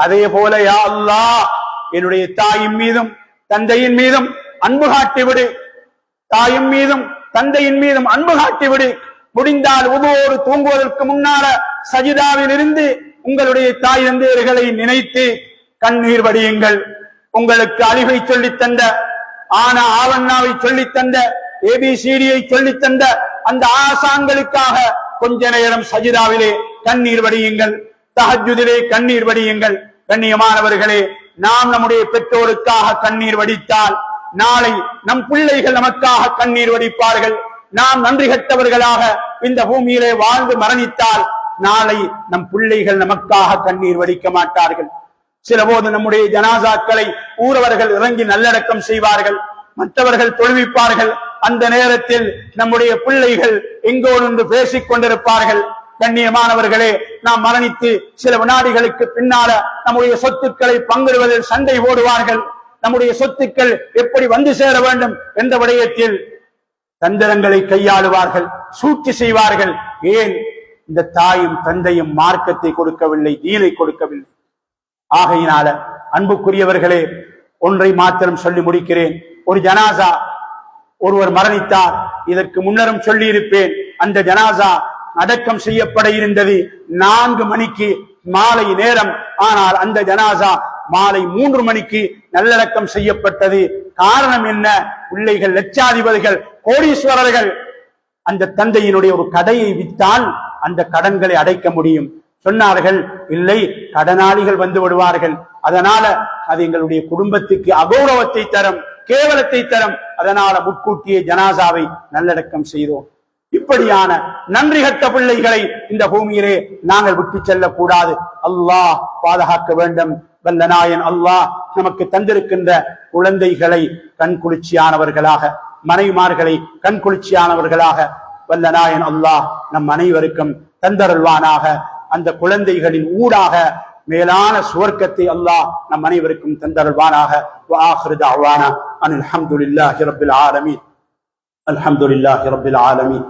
Speaker 1: அதே போல யா அல்லாஹ் என்னுடைய தாயின் மீதும் தந்தையின் மீதும் அன்பு காட்டி விடு. தாயும் மீதும் தந்தையின் மீதும் அன்பு காட்டி விடு. முடிந்தால் ஒவ்வொரு தூங்குவதற்கு முன்னால சஜிதாவில் இருந்து உங்களுடைய தாய் தந்தையர்களை நினைத்து கண்ணீர் வடியுங்கள். உங்களுக்கு அழிவை சொல்லித்தந்த, ஆனா ஆவண்ணாவை சொல்லித்தந்த, ஏபிசிடியை சொல்லித்தந்த அந்த ஆசான்களுக்காக கொஞ்ச நேரம் சஜிதாவிலே கண்ணீர் வடியுங்கள், தஹஜ்ஜுதிலே கண்ணீர் வடியுங்கள். கண்ணியமானவர்களே, நாம் நம்முடைய பெற்றோருக்காக கண்ணீர் வடித்தால் நாளை நம் பிள்ளைகள் நமக்காக கண்ணீர் வடிப்பார்கள். நாம் நன்றி கெட்டவர்களாக இந்த பூமியிலே வாழ்ந்து மரணித்தால் நாளை நம் பிள்ளைகள் நமக்காக கண்ணீர் வடிக்க மாட்டார்கள். சில போது நம்முடைய ஜனாசாக்களை ஊரவர்கள் இறங்கி நல்லடக்கம் செய்வார்கள், மற்றவர்கள் தொழுவிப்பார்கள். அந்த நேரத்தில் நம்முடைய பிள்ளைகள் எங்கோ நின்று பேசிக் கொண்டிருப்பார்கள். கண்ணியமானவர்களே, நாம் மரணித்து சில வினாடிகளுக்கு பின்னால நம்முடைய சொத்துக்களை பங்கிடுவதில் சண்டை போடுவார்கள். நம்முடைய சொத்துக்கள் எப்படி வந்து சேர வேண்டும் என்ற விடயத்தில் தந்திரங்களை கையாளுவார்கள், சூழ்ச்சி செய்வார்கள். ஏன்? இந்த தாயும் தந்தையும் மார்க்கத்தை கொடுக்கவில்லை, தீனை கொடுக்கவில்லை. ஆகையினால அன்புக்குரியவர்களே, ஒன்றை மாத்திரம் சொல்லி முடிக்கிறேன். ஒரு ஜனாசா, ஒருவர் மரணித்தார். இதற்கு முன்னரும் சொல்லி இருப்பேன். அந்த ஜனாசா அடக்கம் செய்யப்பட இருந்தது 4 மணிக்கு மாலை நேரம். ஆனால் அந்த ஜனாசா மாலை 3 மணிக்கு நல்லடக்கம் செய்யப்பட்டது. காரணம் என்ன? பிள்ளைகள் லட்சாதிபதிகள், கோடீஸ்வரர்கள். அந்த தந்தையினுடைய ஒரு கடையை விற்றால் அந்த கடன்களை அடைக்க முடியும். சொன்னார்கள், இல்லை, கடனாளிகள் வந்து விடுவார்கள், அதனால அது எங்களுடைய குடும்பத்துக்கு அகௌரவத்தை தரும், கேவலத்தை தரும். அதனால முன்கூட்டியே ஜனாசாவை நல்லடக்கம் செய்தோம். இப்படியான நன்றி கட்ட பிள்ளைகளை இந்த பூமியிலே நாங்கள் விட்டு செல்லக்கூடாது. அல்லாஹ் பாதுகாக்க வேண்டும். வல்ல நாயன் அல்லாஹ் நமக்கு தந்திருக்கின்ற குழந்தைகளை கண்குளிர்ச்சியானவர்களாக, மனைவிமார்களை கண்குளிர்ச்சியானவர்களாக வல்ல நாயன் அல்லாஹ் நம் அனைவருக்கும் தந்தருள்வானாக. அந்த குழந்தைகளின் ஊடாக மேலான சுவர்க்கத்தை அல்லாஹ் நம் அனைவருக்கும் தந்தருள்வானாக. வஆகிரு தஅவானா அனில் ஹம்துலில்லாஹி ரப்பில் ஆலமீன். அல்ஹம்துலில்லாஹி ரப்பில் ஆலமீன்.